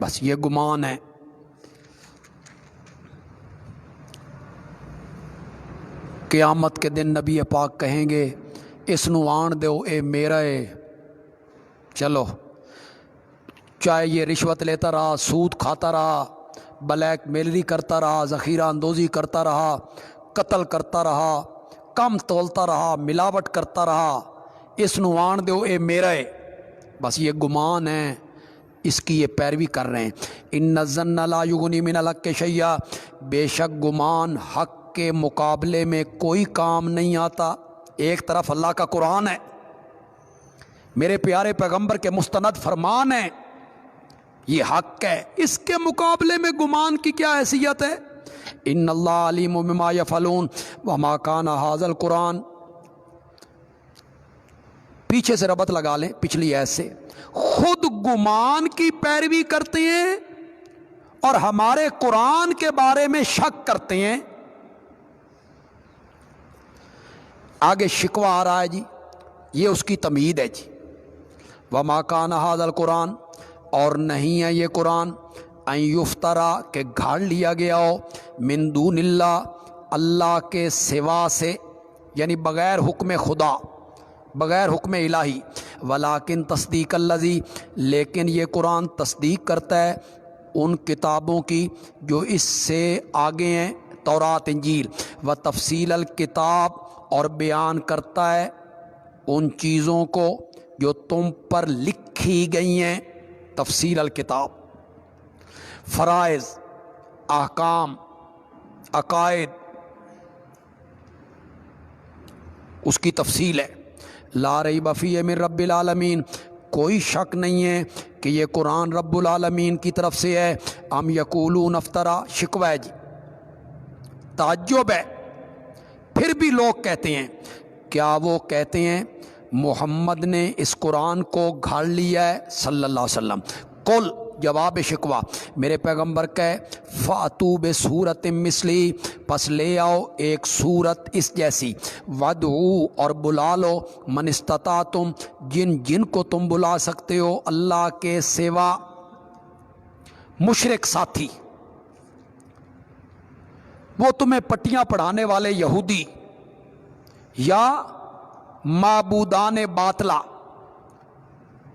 بس یہ گمان ہے. قیامت کے دن نبی پاک کہیں گے اس نو آن دیو اے میرا ہے. چلو چاہے یہ رشوت لیتا رہا، سود کھاتا رہا، بلیک میلری کرتا رہا، ذخیرہ اندوزی کرتا رہا، قتل کرتا رہا، کم تولتا رہا، ملاوٹ کرتا رہا، اس نو آن دیو اے میرا ہے. بس یہ گمان ہے، اس کی یہ پیروی کر رہے ہیں. ان الظن لا یغنی من الحق شیئا بے شک گمان حق کے مقابلے میں کوئی کام نہیں آتا. ایک طرف اللہ کا قرآن ہے، میرے پیارے پیغمبر کے مستند فرمان ہیں، یہ حق ہے، اس کے مقابلے میں گمان کی کیا حیثیت ہے. ان اللہ علیم بما یفعلون وما کان ھذا القرآن. پیچھے سے ربط لگا لیں پچھلی آیت سے. خود گمان کی پیروی کرتے ہیں اور ہمارے قرآن کے بارے میں شک کرتے ہیں. آگے شکوہ آ رہا ہے جی، یہ اس کی تمہید ہے جی. وما کان ھذا القرآن اور نہیں ہے یہ قرآن، ان یفترا کہ گھاڑ لیا گیا ہو، من دون اللہ اللہ کے سوا سے، یعنی بغیر حکم خدا، بغیر حکم الہی. ولیکن تصدیق الذی لیکن یہ قرآن تصدیق کرتا ہے ان کتابوں کی جو اس سے آگے ہیں، تورات انجیل، و تفصیل الکتاب اور بیان کرتا ہے ان چیزوں کو جو تم پر لکھی گئی ہیں. تفصیل الکتاب، فرائض، احکام، عقائد، اس کی تفصیل ہے. لا ریب فیہ من رب العالمین کوئی شک نہیں ہے کہ یہ قرآن رب العالمین کی طرف سے ہے. ام یقولون افطرا شکوہ ہے جی، تعجب ہے. پھر بھی لوگ کہتے ہیں، کیا وہ کہتے ہیں محمد نے اس قرآن کو گھاڑ لیا ہے صلی اللہ علیہ وسلم۔ قل جواب شکوہ میرے پیغمبر کہے فاتو بصورت مثلی، پس لے آؤ ایک صورت اس جیسی، ودعو اور بلا لو من استطاعتم، جن کو تم بلا سکتے ہو اللہ کے سوا، مشرک ساتھی، وہ تمہیں پٹیاں پڑھانے والے یہودی یا معبودان باطلہ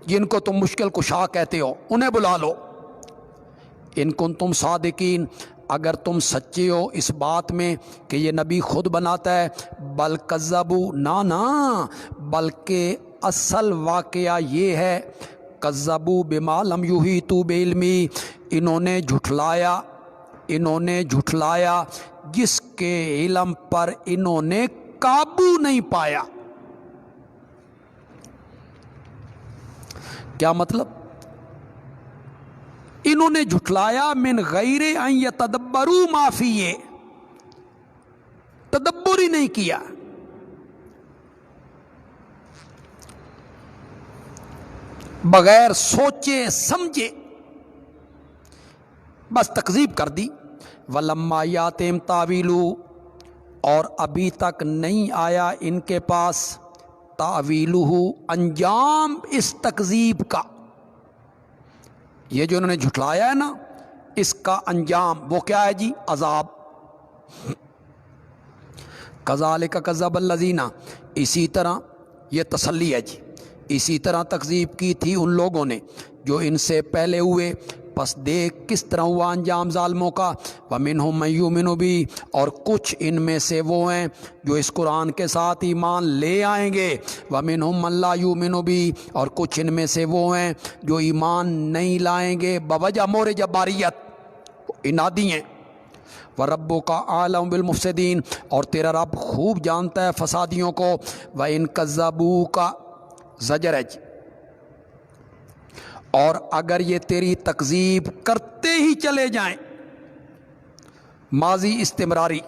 جن کو تم مشکل کشا کہتے ہو، انہیں بلا لو۔ ان کن تم صادقین، اگر تم سچے ہو اس بات میں کہ یہ نبی خود بناتا ہے، بل کذبو، نہ بلکہ اصل واقعہ یہ ہے کذبو بما لم یحیطوا بعلمی، انہوں نے جھٹلایا جس کے علم پر انہوں نے قابو نہیں پایا۔ کیا مطلب؟ انہوں نے جھٹلایا من غیر ان یتدبروا ما فیہ، تدبر ہی نہیں کیا۔ بغیر سوچے سمجھے بس تکذیب کر دی۔ وَلَمَّا يَأْتِهِمْ تَأْوِيلُهُ، اور ابھی تک نہیں آیا ان کے پاس تأویلہ، انجام اس تکذیب کا، یہ جو انہوں نے جھٹلایا ہے نا اس کا انجام وہ کیا ہے جی؟ عذاب۔ کذالک کذب الذین، اسی طرح یہ تسلی ہے جی، اسی طرح تکذیب کی تھی ان لوگوں نے جو ان سے پہلے ہوئے، پس دیکھ کس طرح ہوا انجام ظالموں کا۔ وَمِنْهُمْ مَن يُؤْمِنُ بِهِ، اور کچھ ان میں سے وہ ہیں جو اس قرآن کے ساتھ ایمان لے آئیں گے۔ وَمِنْهُمْ مَن لَا يُؤْمِنُ بِهِ، اور کچھ ان میں سے وہ ہیں جو ایمان نہیں لائیں گے بوجہ مور جباریت، انادی ہیں۔ وَرَبُّكَ أَعْلَمُ بِالْمُفْسِدِينَ، اور تیرا رب خوب جانتا ہے فسادیوں کو۔ وَإِن كَذَّبُوكَ، زجر ہے جی، اور اگر یہ تیری تکذیب کرتے ہی چلے جائیں، ماضی استمراری،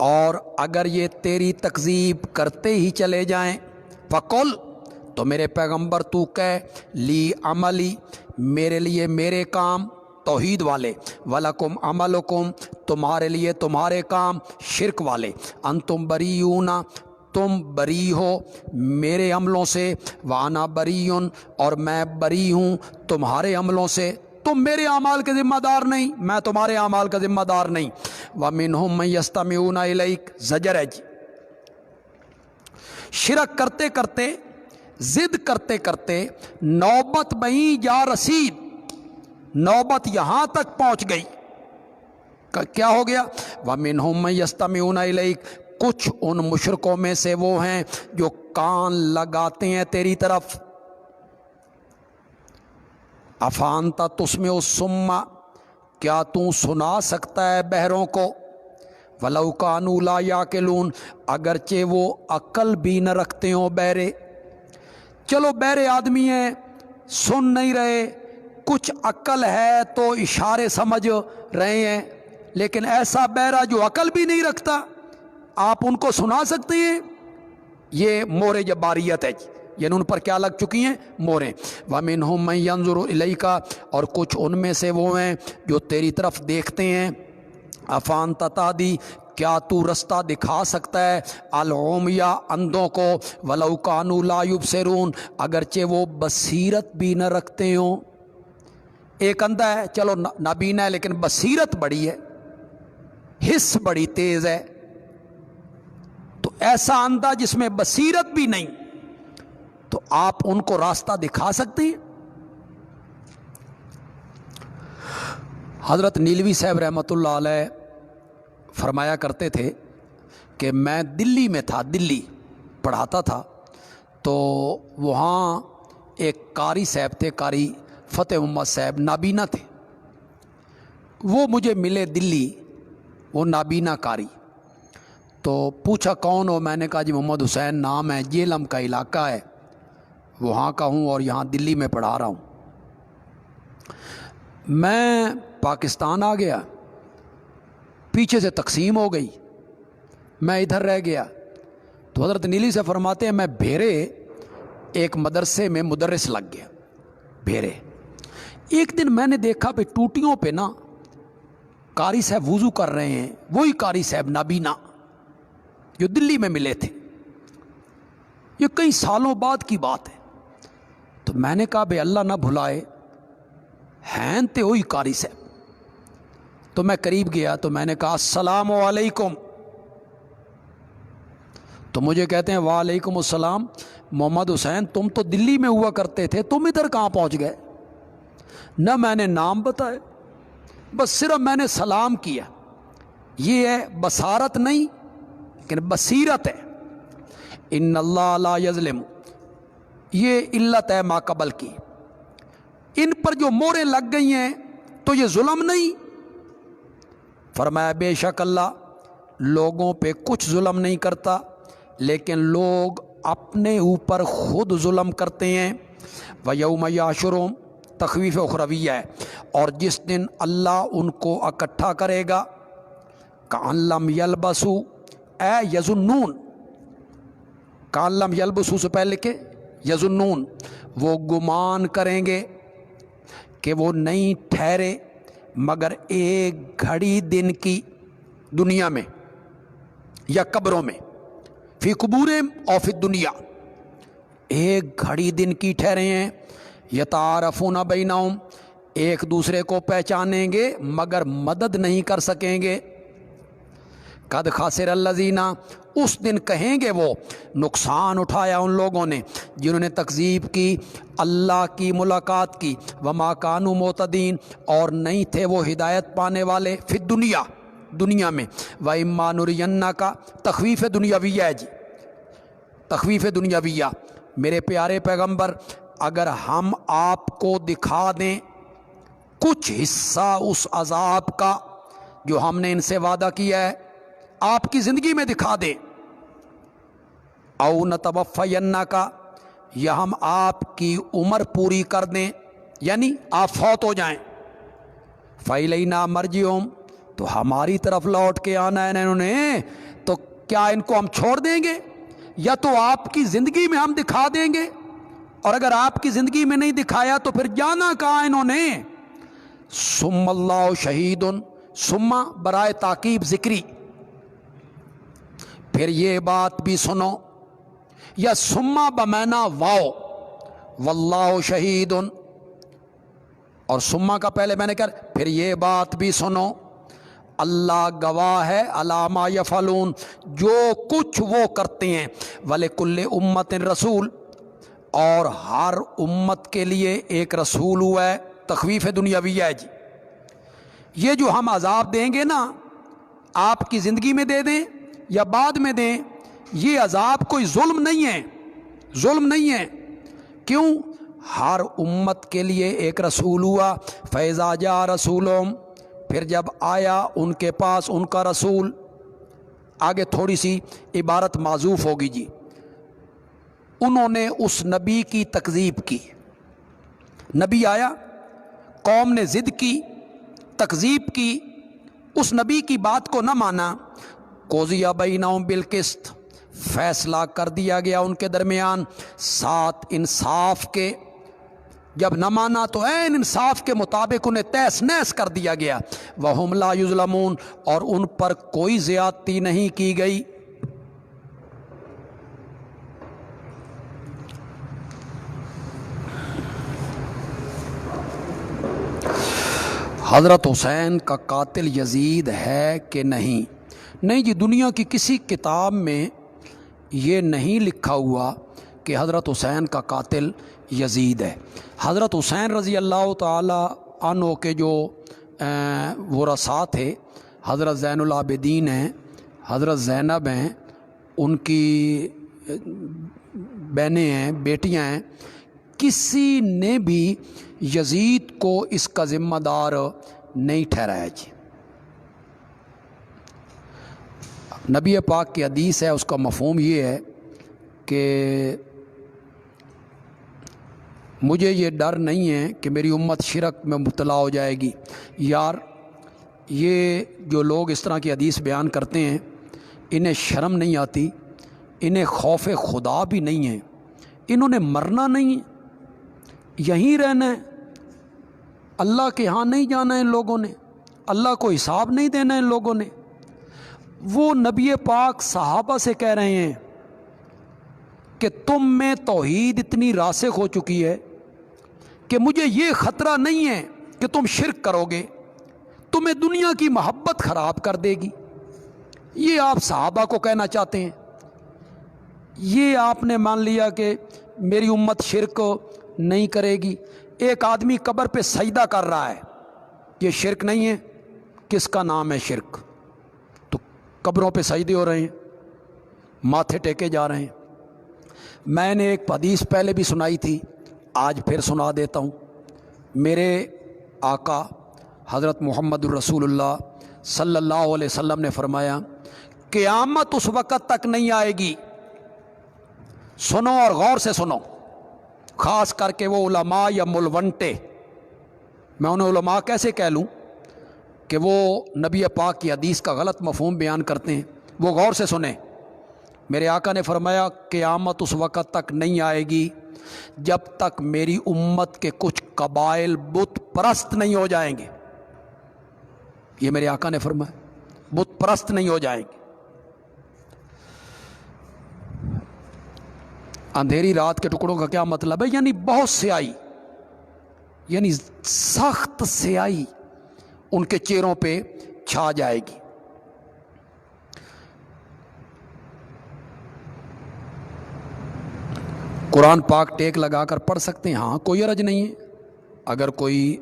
اور اگر یہ تیری تکذیب کرتے ہی چلے جائیں، فَقُلْ، تو میرے پیغمبر تو کہہ، لی عملی، میرے لیے میرے کام توحید والے، وَلَكُمْ عَمَلُكُمْ، تمہارے لیے تمہارے کام شرک والے، انتم بریون، تم بری ہو میرے عملوں سے، وَأَنَا بَرِيٌّ، اور میں بری ہوں تمہارے عملوں سے، تم میرے اعمال کے ذمہ دار نہیں، میں تمہارے اعمال کا ذمہ دار نہیں۔ وَمِنْهُمْ مَن يَسْتَمِعُونَ إِلَيْكَ، زجر ہے جی، شرک کرتے کرتے، ضد کرتے کرتے نوبت بہیں جا رسید، نوبت یہاں تک پہنچ گئی، کیا ہو گیا؟ وَمِنْهُمْ مَن يَسْتَمِعُونَ إِلَيْكَ، کچھ ان مشرکوں میں سے وہ ہیں جو کان لگاتے ہیں تیری طرف۔ افانتا تسمع الصم، کیا تو سنا سکتا ہے بہروں کو؟ ولو کانوا لا یعقلون، اگرچہ وہ عقل بھی نہ رکھتے ہوں بہرے۔ چلو بہرے آدمی ہیں، سن نہیں رہے، کچھ عقل ہے تو اشارے سمجھ رہے ہیں، لیکن ایسا بہرا جو عقل بھی نہیں رکھتا، آپ ان کو سنا سکتے ہیں؟ یہ مور جباریت ہے، یعنی ان پر کیا لگ چکی ہیں؟ موریں۔ وَمِنْهُمْ مَن يَنظُرُ إِلَيْكَ، اور کچھ ان میں سے وہ ہیں جو تیری طرف دیکھتے ہیں۔ افانت تہدی، کیا تو رستہ دکھا سکتا ہے العمیٰ، اندھوں کو، وَلَوْ كَانُوا لَا يُبْصِرُونَ، اگرچہ وہ بصیرت بھی نہ رکھتے ہوں۔ ایک اندھا ہے، چلو نابینا ہے لیکن بصیرت بڑی ہے، حس بڑی تیز ہے، تو ایسا اندھا جس میں بصیرت بھی نہیں، تو آپ ان کو راستہ دکھا سکتے ہیں؟ حضرت نیلوی صاحب رحمۃ اللہ علیہ فرمایا کرتے تھے کہ میں دلی میں تھا، دلی پڑھاتا تھا، تو وہاں ایک قاری صاحب تھے، قاری فتح محمد صاحب، نابینا تھے، وہ مجھے ملے دلی، وہ نابینا قاری۔ تو پوچھا کون ہو؟ میں نے کہا جی محمد حسین نام ہے، جیلم کا علاقہ ہے، وہاں کا ہوں اور یہاں دلی میں پڑھا رہا ہوں۔ میں پاکستان آ گیا، پیچھے سے تقسیم ہو گئی، میں ادھر رہ گیا، تو حضرت نیلی سے فرماتے ہیں میں بھیرے ایک مدرسے میں مدرس لگ گیا، بھیرے۔ ایک دن میں نے دیکھا کہ ٹوٹیوں پہ نا قاری صاحب وضو کر رہے ہیں، وہی قاری صاحب نابینا جو دلی میں ملے تھے، یہ کئی سالوں بعد کی بات ہے۔ تو میں نے کہا بھئی اللہ نہ بھلائے ہیں تے وہی قاری صاحب۔ تو میں قریب گیا تو میں نے کہا السلام علیکم، تو مجھے کہتے ہیں وعلیکم السلام، محمد حسین تم تو دلی میں ہوا کرتے تھے، تم ادھر کہاں پہنچ گئے؟ نہ میں نے نام بتائے، بس صرف میں نے سلام کیا۔ یہ ہے بصارت نہیں لیکن بصیرت ہے۔ ان اللہ لا یظلم، یہ علت ہے ماقبل کی۔ ان پر جو موریں لگ گئی ہیں تو یہ ظلم نہیں۔ فرمایا بے شک اللہ لوگوں پہ کچھ ظلم نہیں کرتا، لیکن لوگ اپنے اوپر خود ظلم کرتے ہیں۔ وَيَوْمَ يَحْشُرُهُمْ تخویف اخرویہ ہے، اور جس دن اللہ ان کو اکٹھا کرے گا، کأن لم یلبسوا اے یظنون، کأن لم یلبسوا سے پہلے کہ یظنون، وہ گمان کریں گے کہ وہ نہیں ٹھہرے مگر ایک گھڑی دن کی دنیا میں یا قبروں میں، فی قبورہم اور فی الدنیا، ایک گھڑی دن کی ٹھہرے ہیں۔ یتعارفون بینہم، ایک دوسرے کو پہچانیں گے مگر مدد نہیں کر سکیں گے۔ قد خاسر الذین، اس دن کہیں گے وہ نقصان اٹھایا ان لوگوں نے جنہوں نے تکذیب کی اللہ کی ملاقات کی، وما کانوا مہتدین، اور نہیں تھے وہ ہدایت پانے والے، فی الدنیا، دنیا میں۔ وَإِمَّا نُرِيَنَّكَ، تخویف دنیاویہ ہے جی، تخویف دنیاویہ۔ میرے پیارے پیغمبر اگر ہم آپ کو دکھا دیں کچھ حصہ اس عذاب کا جو ہم نے ان سے وعدہ کیا ہے، آپ کی زندگی میں دکھا دیں، او نتوفینک، یا ہم آپ کی عمر پوری کر دیں، یعنی آپ فوت ہو جائیں، فَإِلَيْنَا مَرْجِعُهُمْ، تو ہماری طرف لوٹ کے آنا ہے انہوں نے، تو کیا ان کو ہم چھوڑ دیں گے؟ یا تو آپ کی زندگی میں ہم دکھا دیں گے، اور اگر آپ کی زندگی میں نہیں دکھایا تو پھر جانا کہاں انہوں نے؟ ثم اللہ شہید، ثم برائے تاکیب ذکری، پھر یہ بات بھی سنو، یا ثم بمعنی واو، واللہ شہید، اور ثم کا پہلے میں نے کہا پھر یہ بات بھی سنو، اللہ گواہ ہے علی ما یفعلون، جو کچھ وہ کرتے ہیں، وَلِكُلِّ أُمَّةٍ رسول، اور ہر امت کے لیے ایک رسول ہوا ہے۔ تخویف دنیاویہ ہے جی، یہ جو ہم عذاب دیں گے نا، آپ کی زندگی میں دے دیں یا بعد میں دیں، یہ عذاب کوئی ظلم نہیں ہے، ظلم نہیں ہے۔ کیوں؟ ہر امت کے لیے ایک رسول ہوا، فَإِذَا جَاءَ رَسُولُهُمْ، پھر جب آیا ان کے پاس ان کا رسول، آگے تھوڑی سی عبارت معذوف ہوگی جی، انہوں نے اس نبی کی تکذیب کی، نبی آیا، قوم نے ضد کی، تکذیب کی، اس نبی کی بات کو نہ مانا، قُضِیَ بَیْنَہُم بِالْقِسْطِ، فیصلہ کر دیا گیا ان کے درمیان ساتھ انصاف کے، جب نہ مانا تو عین انصاف کے مطابق انہیں تیس نیس کر دیا گیا۔ وَهُمْ لَا يُظْلَمُونَ، اور ان پر کوئی زیادتی نہیں کی گئی۔ حضرت حسین کا قاتل یزید ہے کہ نہیں؟ نہیں جی، دنیا کی کسی کتاب میں یہ نہیں لکھا ہوا کہ حضرت حسین کا قاتل یزید ہے۔ حضرت حسین رضی اللہ تعالی عنہ کے جو ورثاء تھے، حضرت زین العابدین ہیں، حضرت زینب ہیں، ان کی بہنیں ہیں، بیٹیاں ہیں، کسی نے بھی یزید کو اس کا ذمہ دار نہیں ٹھہرایا جی۔ نبی پاک کی حدیث ہے، اس کا مفہوم یہ ہے کہ مجھے یہ ڈر نہیں ہے کہ میری امت شرک میں مبتلا ہو جائے گی۔ یار یہ جو لوگ اس طرح کی حدیث بیان کرتے ہیں، انہیں شرم نہیں آتی انہیں خوف خدا بھی نہیں ہے، انہوں نے مرنا نہیں ہے، یہیں رہنا ہے، اللہ کے ہاں نہیں جانا ہے ان لوگوں نے، اللہ کو حساب نہیں دینا ہے ان لوگوں نے۔ وہ نبی پاک صحابہ سے کہہ رہے ہیں کہ تم میں توحید اتنی راسخ ہو چکی ہے کہ مجھے یہ خطرہ نہیں ہے کہ تم شرک کرو گے، تمہیں دنیا کی محبت خراب کر دے گی۔ یہ آپ صحابہ کو کہنا چاہتے ہیں۔ یہ آپ نے مان لیا کہ میری امت شرک نہیں کرے گی۔ ایک آدمی قبر پہ سجدہ کر رہا ہے، یہ شرک نہیں ہے؟ کس کا نام ہے شرک؟ تو قبروں پہ سجدے ہو رہے ہیں، ماتھے ٹیکے جا رہے ہیں۔ میں نے ایک حدیث پہلے بھی سنائی تھی، آج پھر سنا دیتا ہوں۔ میرے آقا حضرت محمد الرسول اللہ صلی اللہ علیہ وسلم نے فرمایا قیامت اس وقت تک نہیں آئے گی، سنو اور غور سے سنو، خاص کر کے وہ علماء یا ملونٹے، میں انہیں علماء کیسے کہہ لوں کہ وہ نبی پاک کی حدیث کا غلط مفہوم بیان کرتے ہیں، وہ غور سے سنیں۔ میرے آقا نے فرمایا قیامت اس وقت تک نہیں آئے گی جب تک میری امت کے کچھ قبائل بت پرست نہیں ہو جائیں گے۔ یہ میرے آقا نے فرمایا، بت پرست نہیں ہو جائیں گے۔ اندھیری رات کے ٹکڑوں کا کیا مطلب ہے؟ یعنی بہت سیاہی، یعنی سخت سیاہی ان کے چہروں پہ چھا جائے گی۔ قرآن پاک ٹیک لگا کر پڑھ سکتے ہیں، ہاں کوئی حرج نہیں ہے۔ اگر کوئی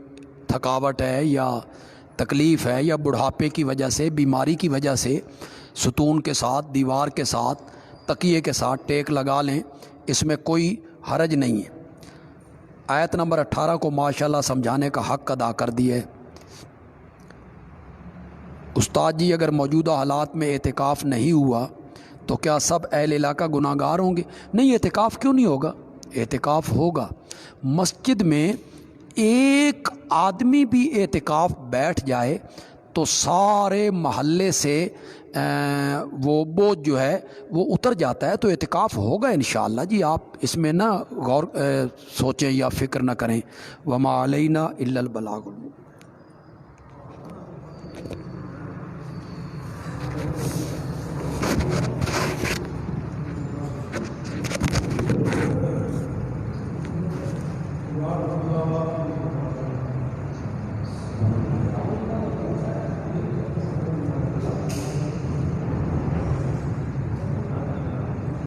تھکاوٹ ہے یا تکلیف ہے یا بڑھاپے کی وجہ سے، بیماری کی وجہ سے ستون کے ساتھ، دیوار کے ساتھ، تکیے کے ساتھ ٹیک لگا لیں، اس میں کوئی حرج نہیں ہے۔ آیت نمبر 18 کو ماشاءاللہ سمجھانے کا حق ادا کر دیے۔ استاد جی اگر موجودہ حالات میں اعتکاف نہیں ہوا تو کیا سب اہل علاقہ گناہ گار ہوں گے؟ نہیں، اعتکاف کیوں نہیں ہوگا؟ اعتکاف ہوگا۔ مسجد میں ایک آدمی بھی اعتکاف بیٹھ جائے تو سارے محلے سے وہ بوجھ جو ہے وہ اتر جاتا ہے، تو اعتکاف ہوگا انشاءاللہ۔ جی آپ اس میں نہ غور سوچیں یا فکر نہ کریں۔ وما علینا الا البلاغ۔